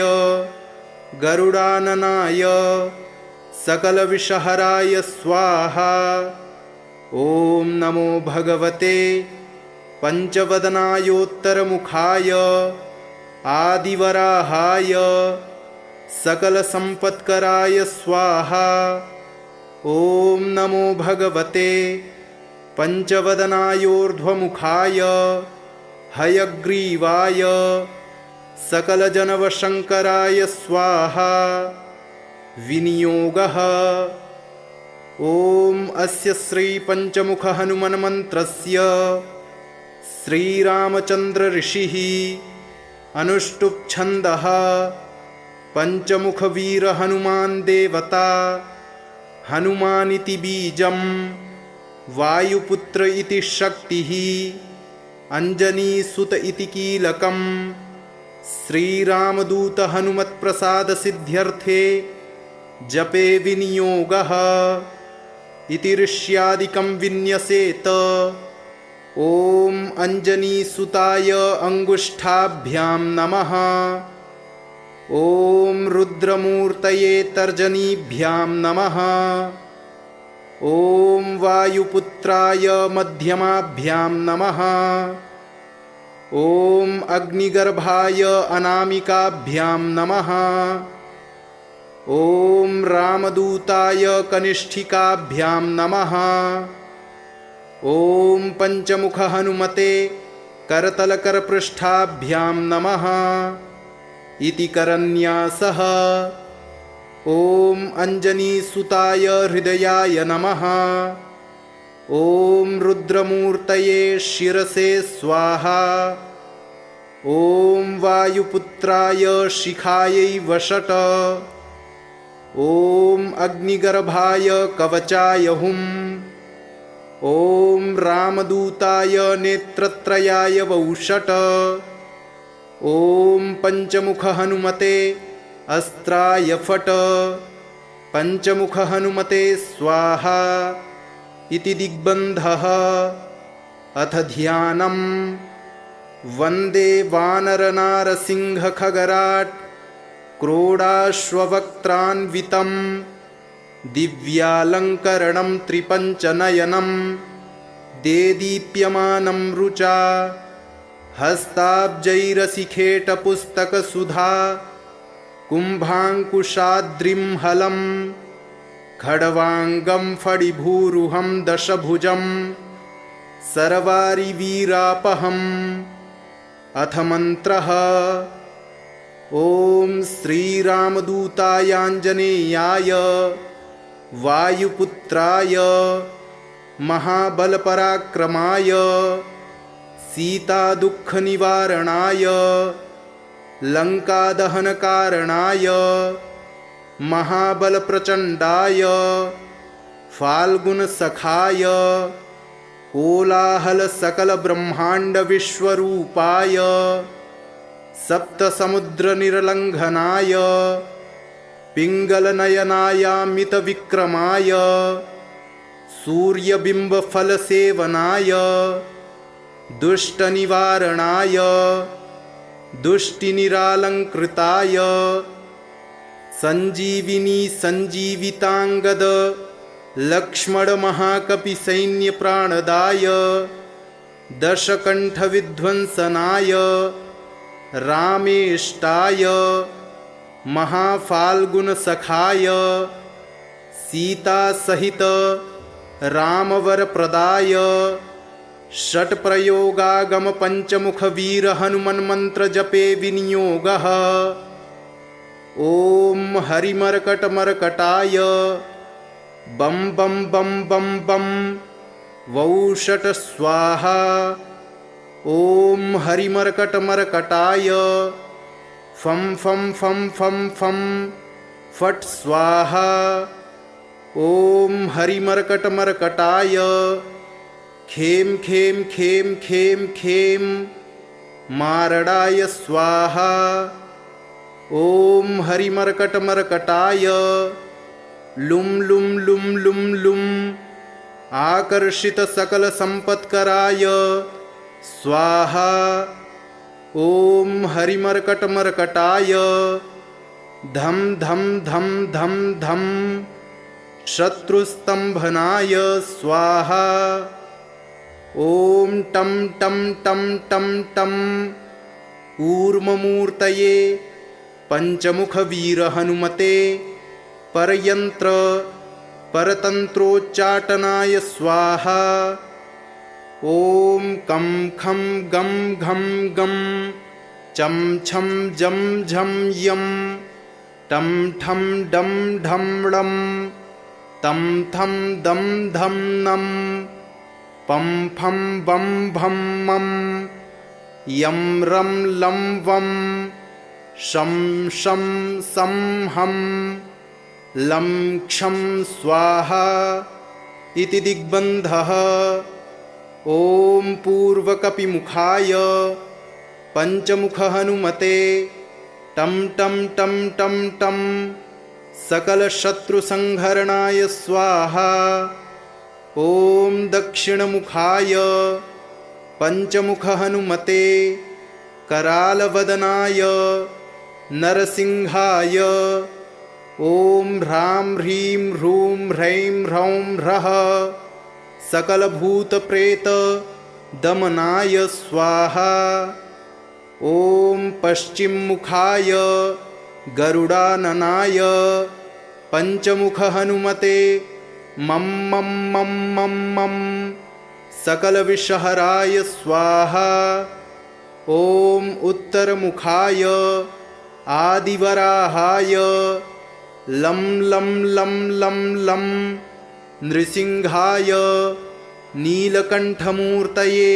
गरुडाननाय सकलविषहराय स्वाहा। ॐ नमो भगवते पंचवदनायोत्तरमुखाय आदिवराहाय सकलसम्पत्कराय स्वाहा। ॐ नमो भगवते पंचवदनायोर्ध्वमुखाय हयग्रीवाय सकलजनवशङ्कराय स्वाहा। विनियोगः। ॐ अस्य श्रीपञ्चमुखहनुमन्मन्त्रस्य श्रीरामचन्द्रऋषिः अनुष्टुप्छन्दः पञ्चमुखवीरहनुमान् देवता हनुमानिति बीजं वायुपुत्र इति शक्तिः अञ्जनीसुत इति कीलकम् श्रीरामदूत हनुमत्प्रसादसिद्ध्यर्थे जपे विनियोगः इति ऋष्यादिकं विन्यसेत। ॐ अञ्जनीसुताय अङ्गुष्ठाभ्यां नमः। ॐ रुद्रमूर्तये तर्जनीभ्यां नमः। ॐ वायुपुत्राय मध्यमाभ्यां नमः। ॐ अग्निगर्भाय अनामिकाभ्यां नमः। ॐ रामदूताय कनिष्ठिकाभ्यां नमः। ॐ पंचमुखहनुमते करतलकरपृष्ठाभ्यां नमः इति करन्यासः। ॐ अञ्जनीसुताय हृदयाय नमः। ॐ रुद्रमूर्तये शिरसे स्वाहा। ॐ वायुपुत्राय शिखायै वषट। ॐ अग्निगर्भाय कवचाय हुम्। ॐ रामदूताय नेत्रत्रयाय वौषट। ॐ पंचमुखहनुमते अस्त्राय फट। पंचमुखहनुमते स्वाहा इति दिग्बन्धः। अथ ध्यानम्। वन्दे वानरनारसिंहखगराट् क्रोडाश्ववक्त्रान्वितं दिव्यालङ्करणं त्रिपञ्चनयनं देदीप्यमानं रुचा हस्ताब्जैरसिखेटपुस्तकसुधा कुम्भाङ्कुशाद्रिं हलं खड्वाङ्गं फणिभूरुहं दशभुजं सर्वारिवीरापहम्। अथ मन्त्रः। ॐ श्रीरामदूतायाञ्जनेयाय वायुपुत्राय महाबलपराक्रमाय सीतादुःखनिवारणाय लङ्कादहनकारणाय महाबलप्रचण्डाय फाल्गुनसखाय कोलाहलसकलब्रह्माण्डविश्वरूपाय सप्तसमुद्रनिर्लङ्घनाय पिङ्गलनयनायामितविक्रमाय सूर्यबिम्बफलसेवनाय दुष्टनिवारणाय दुष्टिनिरालङ्कृताय सञ्जीविनी सञ्जीविताङ्गद लक्ष्मणमहाकपिसैन्यप्राणदाय दशकण्ठविध्वंसनाय रामेष्टाय महाफाल्गुनसखाय सीतासहित रामवरप्रदाय षट्प्रयोगागमपञ्चमुखवीरहनुमन्मन्त्रजपे विनियोगः। ॐ हरिमर्कटमर्कटाय बं बं बं बं बं वौषट स्वाहा। ॐ हरिमर्कटमर्कटाय फं फं फं फं फं फट् स्वाहा। ॐ हरिमर्कटमर्कटाय खें खें खें खें खें मारडाय स्वाहा। ॐ हरिमर्कटमर्कटाय लुं लुं लुं लुं लुं आकर्षितसकलसम्पत्कराय स्वाहा। ॐ हरिमर्कटमर्कटाय धं धं धं धं धं शत्रुस्तम्भनाय स्वाहा। ॐ टं टं टं टं टं कूर्ममूर्तये पञ्चमुखवीरहनुमते परयन्त्र परतन्त्रोच्चाटनाय स्वाहा। ॐ कं खं गं घं गं चं छं जं झं यं टं ठं डं ढं ळं तं थं दं धं नं पं फं बं भं मं यं रं लं वं शं शं सं हं लं क्षं स्वाहा इति दिग्बन्धः। ॐ पूर्वकपिमुखाय पञ्चमुखहनुमते टं टं टं टं टं सकलशत्रुसंहरणाय स्वाहा। ॐ दक्षिणमुखाय पञ्चमुखहनुमते करालवदनाय नरसिंहाय ॐ ह्रां ह्रीं ह्रूं ह्रैं ह्रौं ह्रः सकलभूतप्रेतदमनाय स्वाहा। ॐ पश्चिममुखाय गरुडाननाय पञ्चमुखहनुमते मं मं मं मं मं सकलविषहराय स्वाहा। ॐ उत्तरमुखाय आदिवराहाय लं लं लं लं लं नृसिंहाय नीलकण्ठमूर्तये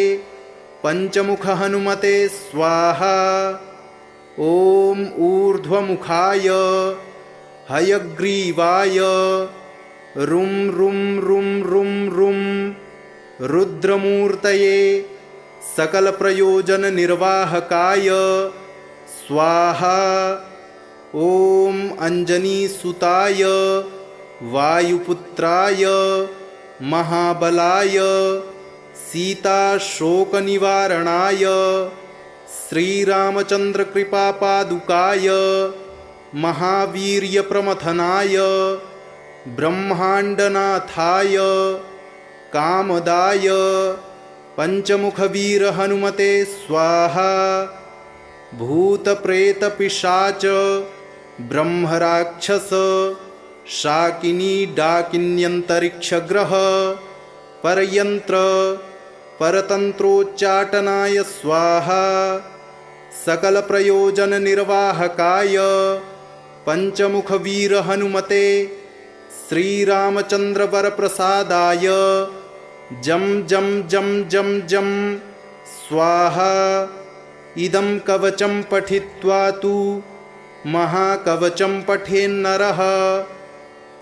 पञ्चमुखहनुमते स्वाहा। ॐ ऊर्ध्वमुखाय हयग्रीवाय रुं रुं रुं रुं रुं रुद्रमूर्तये सकलप्रयोजननिर्वाहकाय स्वाहा। ॐ अञ्जनीसुताय वायुपुत्राय महाबलाय सीताशोकनिवारणाय श्रीरामचन्द्रकृपापादुकाय महावीर्यप्रमथनाय ब्रह्माण्डनाथाय कामदाय पंचमुखवीर हनुमते स्वाहा। भूतप्रेतपिशाच ब्रह्मराक्षस शाकिनी डाकिन्यन्तरिक्षग्रह परयंत्र परतंत्रोच्चाटनाय स्वाहा। सकल प्रयोजन निर्वाहकाय पंचमुखवीर हनुमते श्रीरामचंद्र वरप्रसादाय जम जम जम जम जम स्वाहा। इदं कवचं पठित्वा तु महाकवचं पठेन्नरः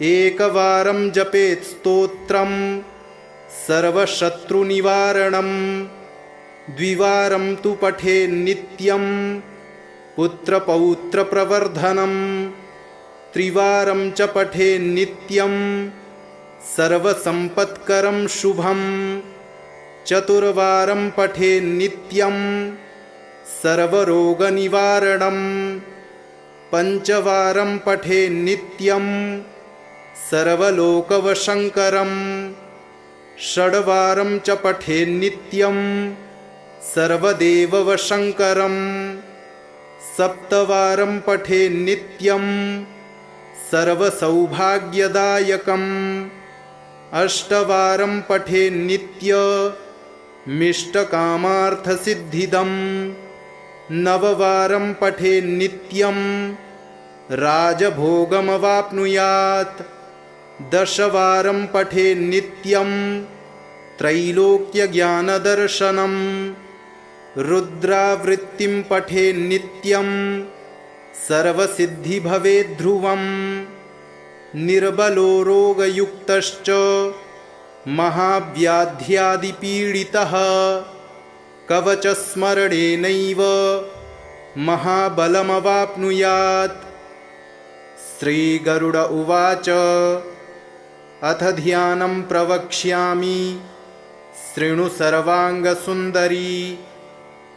एकवारं जपेत् स्तोत्रं सर्वशत्रुनिवारणं। द्विवारं तु पठेन्नित्यं पुत्रपौत्रप्रवर्धनं। त्रिवारं च पठेन्नित्यं सर्वसम्पत्करं शुभं। चतुर्वारं पठेन्नित्यं सर्वरोगनिवारणं। पंचवारं पठेन्नित्यं सर्वलोकवशङ्करं। षड्वारं च पठेन्नित्यं सर्वदेववशङ्करं। सप्तवारं पठेन्नित्यं सर्वसौभाग्यदायकम्। अष्टवारं पठेन्नित्यमिष्टकामार्थसिद्धिदम्। नववारं पठेन्नित्यं राजभोगमवाप्नुयात्। दशवारं पठेन्नित्यं त्रैलोक्यज्ञानदर्शनं। रुद्रावृत्तिं पठेन्नित्यं सर्वसिद्धि भवेद्ध्रुवम्। निर्बलो रोगयुक्तश्च महाव्याध्यादिपीडितः कवचस्मरणेनैव महाबलमवाप्नुयात्। श्रीगरुड उवाच अथ ध्यानं प्रवक्ष्यामि शृणु सर्वाङ्गसुन्दरी।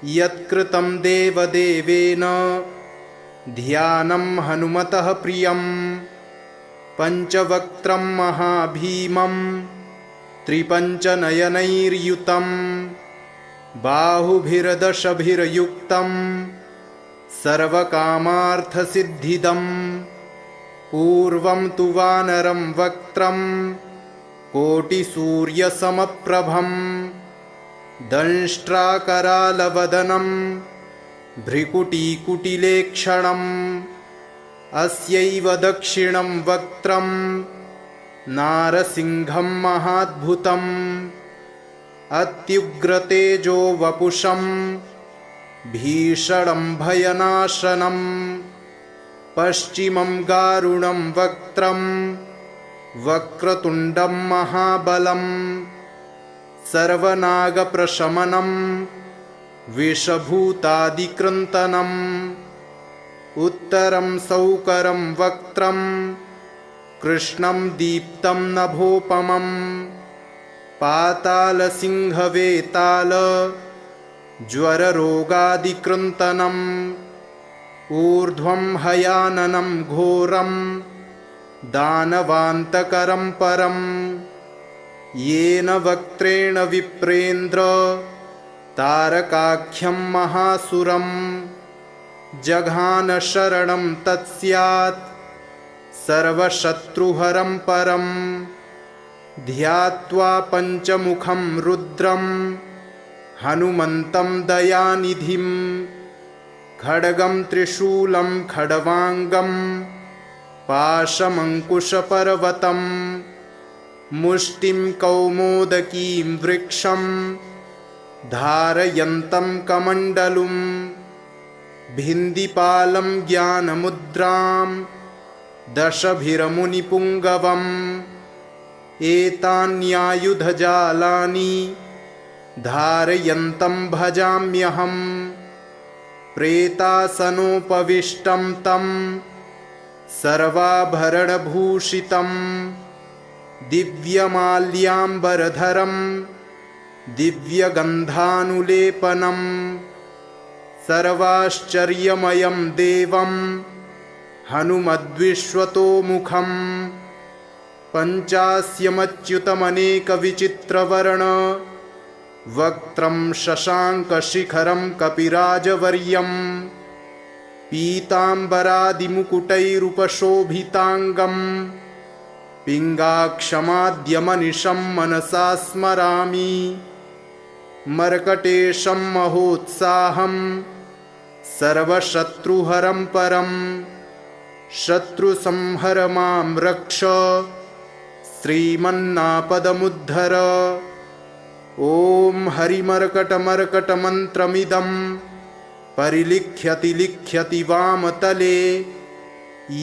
यत्कृतं देवदेवेन ध्यानं हनुमतः प्रियं। पञ्चवक्त्रं महाभीमं त्रिपञ्चनयनैर्युतं। बाहुभिर्दशभिर्युक्तं सर्वकामार्थसिद्धिदम्। पूर्वं तु वानरं वक्त्रं कोटिसूर्यसमप्रभं। दंष्ट्राकरालवदनं भ्रिकुटीकुटिलेक्षणम्। अस्यैव दक्षिणं वक्त्रं नारसिंहं महाद्भुतम्। अत्युग्रतेजो वपुषं भीषणं भयनाशनम्। पश्चिमं गारुणं वक्त्रं वक्रतुण्डं महाबलम्। सर्वनागप्रशमनं विषभूतादिकृन्तनम्। उत्तरं सौकरं वक्त्रं कृष्णं दीप्तं नभोपमम्। पातालसिंहवेताल ज्वररोगादिकृन्तनम्। ऊर्ध्वं हयाननं घोरं दानवान्तकरं परं। येन वक्त्रेण विप्रेन्द्र तारकाख्यं महासुरं। जघान शरणं तत्स्यात् सर्वशत्रुहरं परं। ध्यात्वा पञ्चमुखं रुद्रं हनुमन्तं दयानिधिं। खड्गं त्रिशूलं खड्वाङ्गं पाशमङ्कुशपर्वतं। मुष्टिं कौमोदकीं वृक्षं धारयन्तं कमण्डलुं। भिन्दिपालं ज्ञानमुद्रां दशभिर्मुनिपुङ्गवम्। एतान्यायुधजालानि धारयन्तं भजाम्यहम्। प्रेतासनोपविष्टं तं सर्वाभरणभूषितं। दिव्यमाल्याम्बरधरं दिव्यगन्धानुलेपनं। सर्वाश्चर्यमयं देवं हनुमद्विश्वतोमुखम्। पञ्चास्यमच्युतमनेकविचित्रवर्ण वक्त्रं शशाङ्कशिखरं कपिराजवर्यं पीताम्बरादिमुकुटैरुपशोभिताङ्गं पिङ्गाक्षमाद्यमनिशं मनसा स्मरामि। मर्कटेशं महोत्साहं सर्वशत्रुहरं परं शत्रुसंहर मां रक्ष श्रीमन्नापदमुद्धर। ॐ हरिमर्कटमर्कटमन्त्रमिदं परिलिख्यति लिख्यति वामतले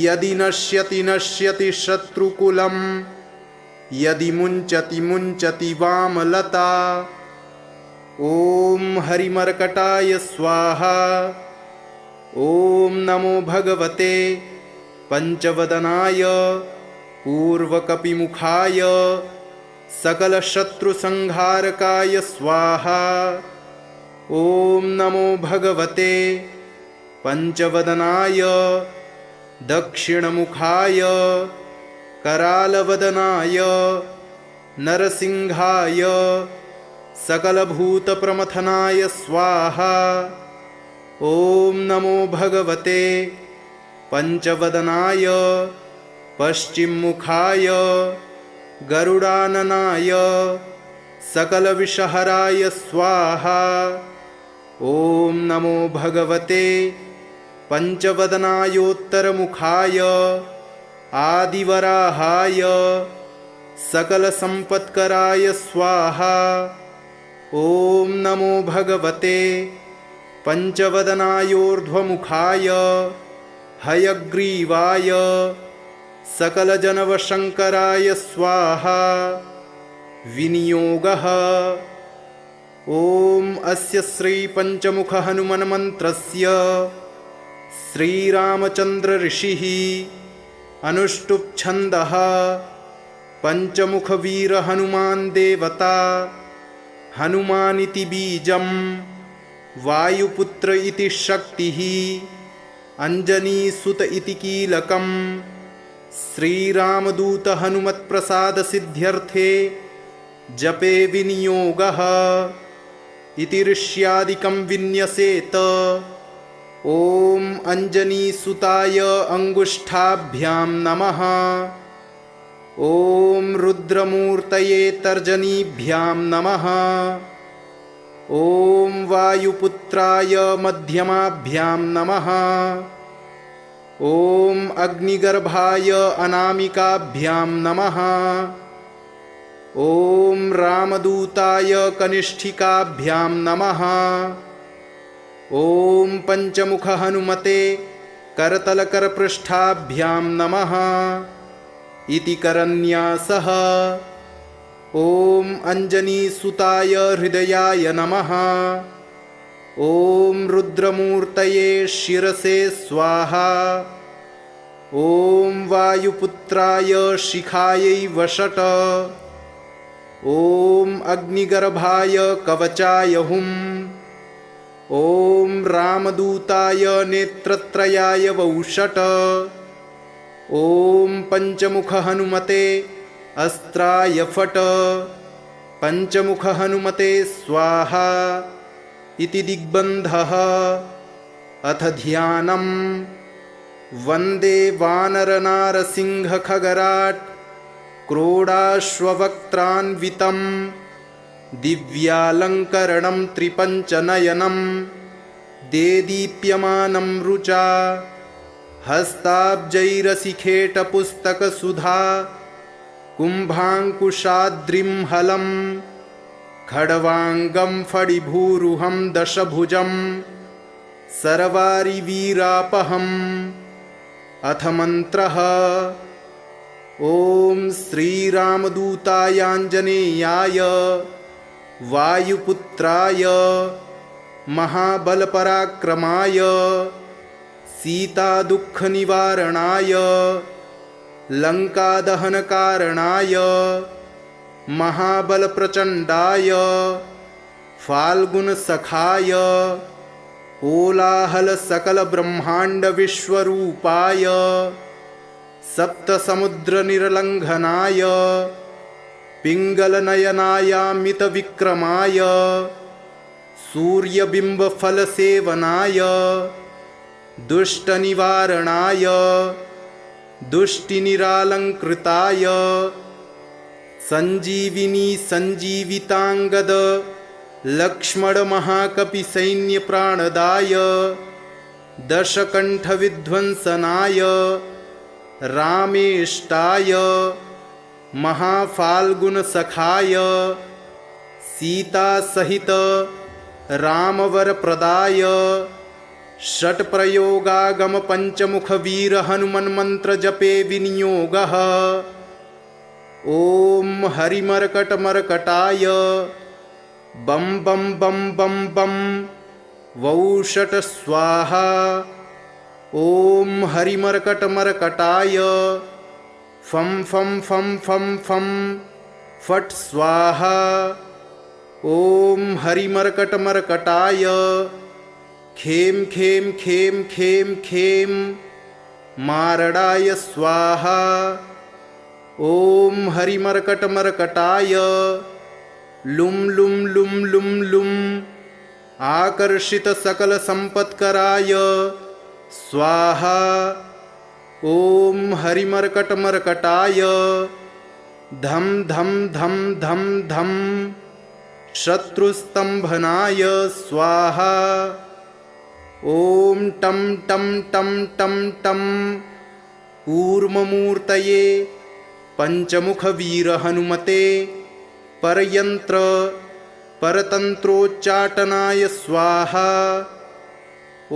यदि नश्यति नश्यति शत्रुकुलं यदि मुञ्चति मुञ्चति वामलता। ॐ हरिमर्कटाय स्वाहा। ॐ नमो भगवते पंचवदनाय पूर्वकपिमुखाय सकलशत्रुसंहारकाय स्वाहा। ॐ नमो भगवते पंचवदनाय दक्षिणमुखाय करालवदनाय नरसिंहाय सकलभूतप्रमथनाय स्वाहा। ॐ नमो भगवते पंचवदनाय पश्चिममुखाय गरुडाननाय सकलविषहराय स्वाहा। ॐ नमो भगवते पंचवदनायोत्तरमुखाय आदिवराहाय सकलसम्पत्कराय स्वाहा। ॐ नमो भगवते पंचवदनायोर्ध्वमुखाय हयग्रीवाय सकलजनवशङ्कराय स्वाहा। विनियोगः। ॐ अस्य श्रीपञ्चमुखहनुमन्मन्त्रस्य श्रीरामचन्द्रऋषिः अनुष्टुप्छन्दः पञ्चमुखवीरहनुमान् देवता हनुमानिति बीजं वायुपुत्र इति शक्तिः अंजनीसुत इति कीलकं श्रीरामदूत हनुमत्प्रसादसिद्ध्यर्थे जपे विनियोगः इति ऋष्यादिकं विन्यसेत। ॐ अंजनीसुताय अंगुष्ठाभ्यां नमः। ॐ रुद्रमूर्तये तर्जनीभ्यां नमः। ॐ वायुपुत्राय मध्यमाभ्यां नमः। ॐ अग्निगर्भाय अनामिकाभ्यां नमः। ॐ रामदूताय कनिष्ठिकाभ्यां नमः। ॐ पंचमुखहनुमते करतलकरपृष्ठाभ्यां नमः इति करन्यासः। ॐ अंजनीसुताय हृदयाय नमः। ॐ रुद्रमूर्तये शिरसे स्वाहा। ॐ वायुपुत्राय शिखायै वषट। ॐ अग्निगर्भाय कवचाय हुम्। ॐ रामदूताय नेत्रत्रयाय वौषट। ॐ पंचमुखहनुमते अस्त्राय फट। पंचमुखहनुमते स्वाहा इति दिग्बन्धः। अथ ध्यानम्। वन्दे वानरनारसिंहखगराट् क्रोडाश्ववक्त्रान्वितं दिव्यालङ्करणं त्रिपञ्चनयनं देदीप्यमानं रुचा हस्ताब्जैरसिखेटपुस्तकसुधा कुम्भाङ्कुशाद्रिं हलं खड्वाङ्गं फणिभूरुहं दशभुजं सर्वारिवीरापहम्। अथ मन्त्रः। ॐ श्रीरामदूतायाञ्जनेयाय वायुपुत्राय महाबलपराक्रमाय सीतादुःखनिवारणाय लङ्कादहनकारणाय महाबलप्रचण्डाय फाल्गुनसखाय कोलाहलसकलब्रह्माण्डविश्वरूपाय सप्तसमुद्रनिर्लङ्घनाय पिङ्गलनयनायामितविक्रमाय सूर्यबिम्बफलसेवनाय दुष्टनिवारणाय दुष्टिनिरालङ्कृताय सञ्जीविनी सञ्जीविताङ्गद लक्ष्मणमहाकपिसैन्यप्राणदाय दशकण्ठविध्वंसनाय रामेष्टाय महाफाल्गुनसखाय सीतासहित रामवरप्रदाय षट्प्रयोगागमपञ्चमुखवीरहनुमन्मन्त्रजपे विनियोगः। ॐ हरिमर्कटमर्कटाय बं बं बं बं बं वौषट स्वाहा। ॐ हरिमर्कटमर्कटाय फं फं फं फं फं फट् स्वाहा। ॐ हरिमर्कटमर्कटाय खें खें खें खें खें मारणाय स्वाहा। ॐ हरिमर्कटमर्कटाय लुं लुं लुं लुं लुं आकर्षितसकलसम्पत्कराय स्वाहा। ॐ हरिमर्कटमर्कटाय धं धं धं धं धं शत्रुस्तम्भनाय स्वाहा। ॐ टं टं टं टं टं कूर्ममूर्तये पञ्चमुखवीरहनुमते परयन्त्र परतन्त्रोच्चाटनाय स्वाहा।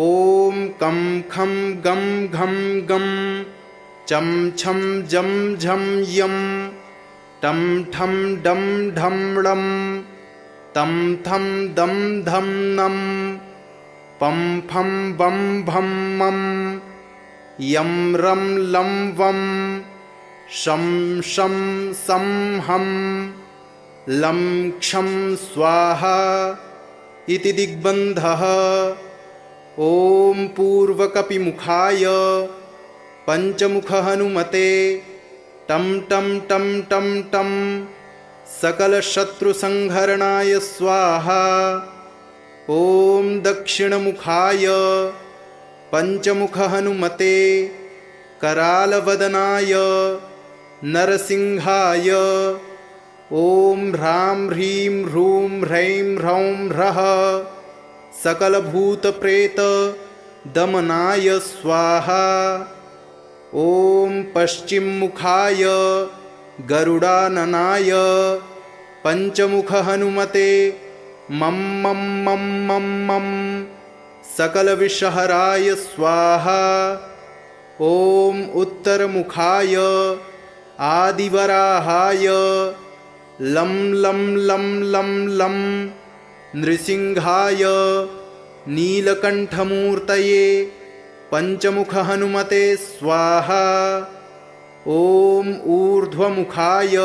ॐ कं खं गं घं गं चं छं जं झं यं टं ठं डं ढं ळं तं थं दं धं नं पं फं बं भं मं यं रं लं वं शं शं सं हं लं क्षं स्वाहा इति दिग्बन्धः। ॐ पूर्वकपिमुखाय पञ्चमुखहनुमते टं टं टं टं टं सकलशत्रुसंहरणाय स्वाहा। ॐ दक्षिणमुखाय पञ्चमुखहनुमते करालवदनाय नरसिंहाय ॐ ह्रां ह्रीं ह्रूं ह्रैं ह्रौं ह्रः सकलभूतप्रेतदमनाय स्वाहा। ॐ पश्चिममुखाय गरुडाननाय पञ्चमुखहनुमते मं मं मं मं मं सकलविषहराय स्वाहा। ॐ उत्तरमुखाय आदिवराहाय लं लं लं लं लं नृसिंहाय नीलकण्ठमूर्तये पञ्चमुखहनुमते स्वाहा। ॐ ऊर्ध्वमुखाय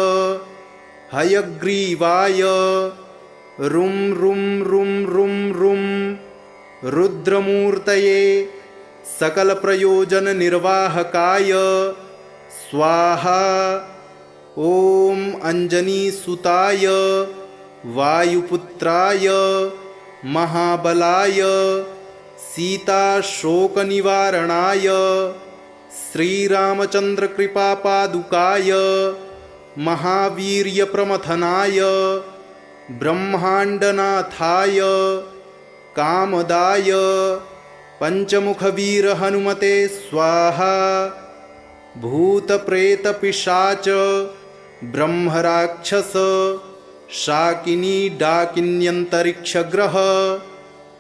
हयग्रीवाय रुं रुं रुं रुं रुं रुद्रमूर्तये सकलप्रयोजननिर्वाहकाय स्वाहा। ॐ अञ्जनीसुताय वायुपुत्राय महाबलाय सीताशोकनिवारणाय श्रीरामचन्द्रकृपापादुकाय महावीर्यप्रमथनाय ब्रह्माण्डनाथाय कामदाय पञ्चमुखवीरहनुमते स्वाहा। भूतप्रेतपिशाच ब्रह्मराक्षस शाकिनी डाकिन्यन्तरिक्षग्रह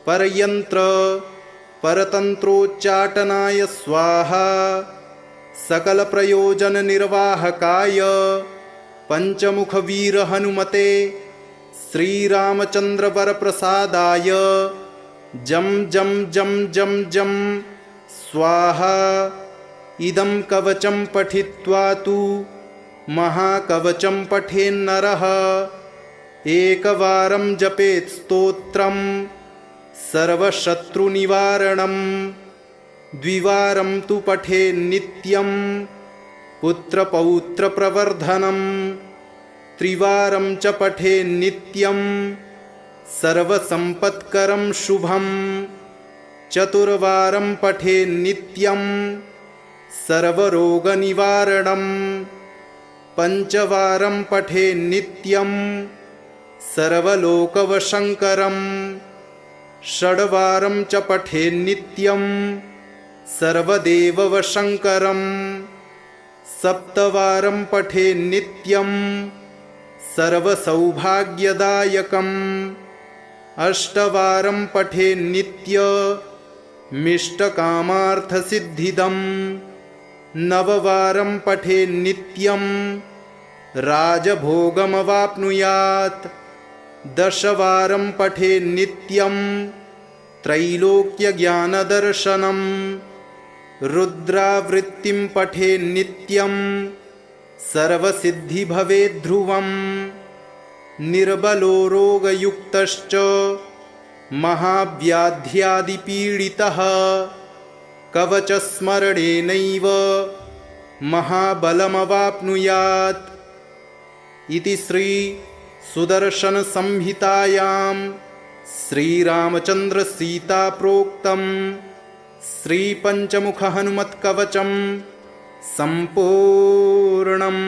परयन्त्र परतन्त्रोच्चाटनाय स्वाहा। सकलप्रयोजननिर्वाहकाय पञ्चमुखवीरहनुमते श्रीरामचन्द्रवरप्रसादाय जं जं जं जं जं स्वाहा। इदं कवचं पठित्वा तु महाकवचं पठेन्नरः एकवारं जपेत् स्तोत्रं सर्वशत्रुनिवारणं द्विवारं तु पठेन्नित्यं पुत्रपौत्रप्रवर्धनं त्रिवारं च पठे नित्यं सर्वसम्पत्करं शुभं चतुर्वारं पठे नित्यं सर्वरोगनिवारणं पञ्चवारं पठे नित्यं सर्वलोकवशङ्करं षड्वारं च पठे नित्यं सर्वदेववशङ्करं सप्तवारं पठे नित्यं सर्वसौभाग्यदायकम् अष्टवारं पठे नित्यमिष्टकामार्थसिद्धिदम् नववारं पठे नित्यं राजभोगमवाप्नुयात् दशवारं पठे नित्यं त्रैलोक्यज्ञानदर्शनं रुद्रावृत्तिं पठे नित्यं सर्वसिद्धि भवेद्ध्रुवम् निर्बलो रोगयुक्तश्च महाव्याध्यादिपीडितः कवचस्मरणेनैव महाबलमवाप्नुयात् इति श्री सुदर्शनसंहितायां श्रीरामचन्द्रसीताप्रोक्तं श्रीपञ्चमुखहनुमत्कवचं सम्पूर्णम्।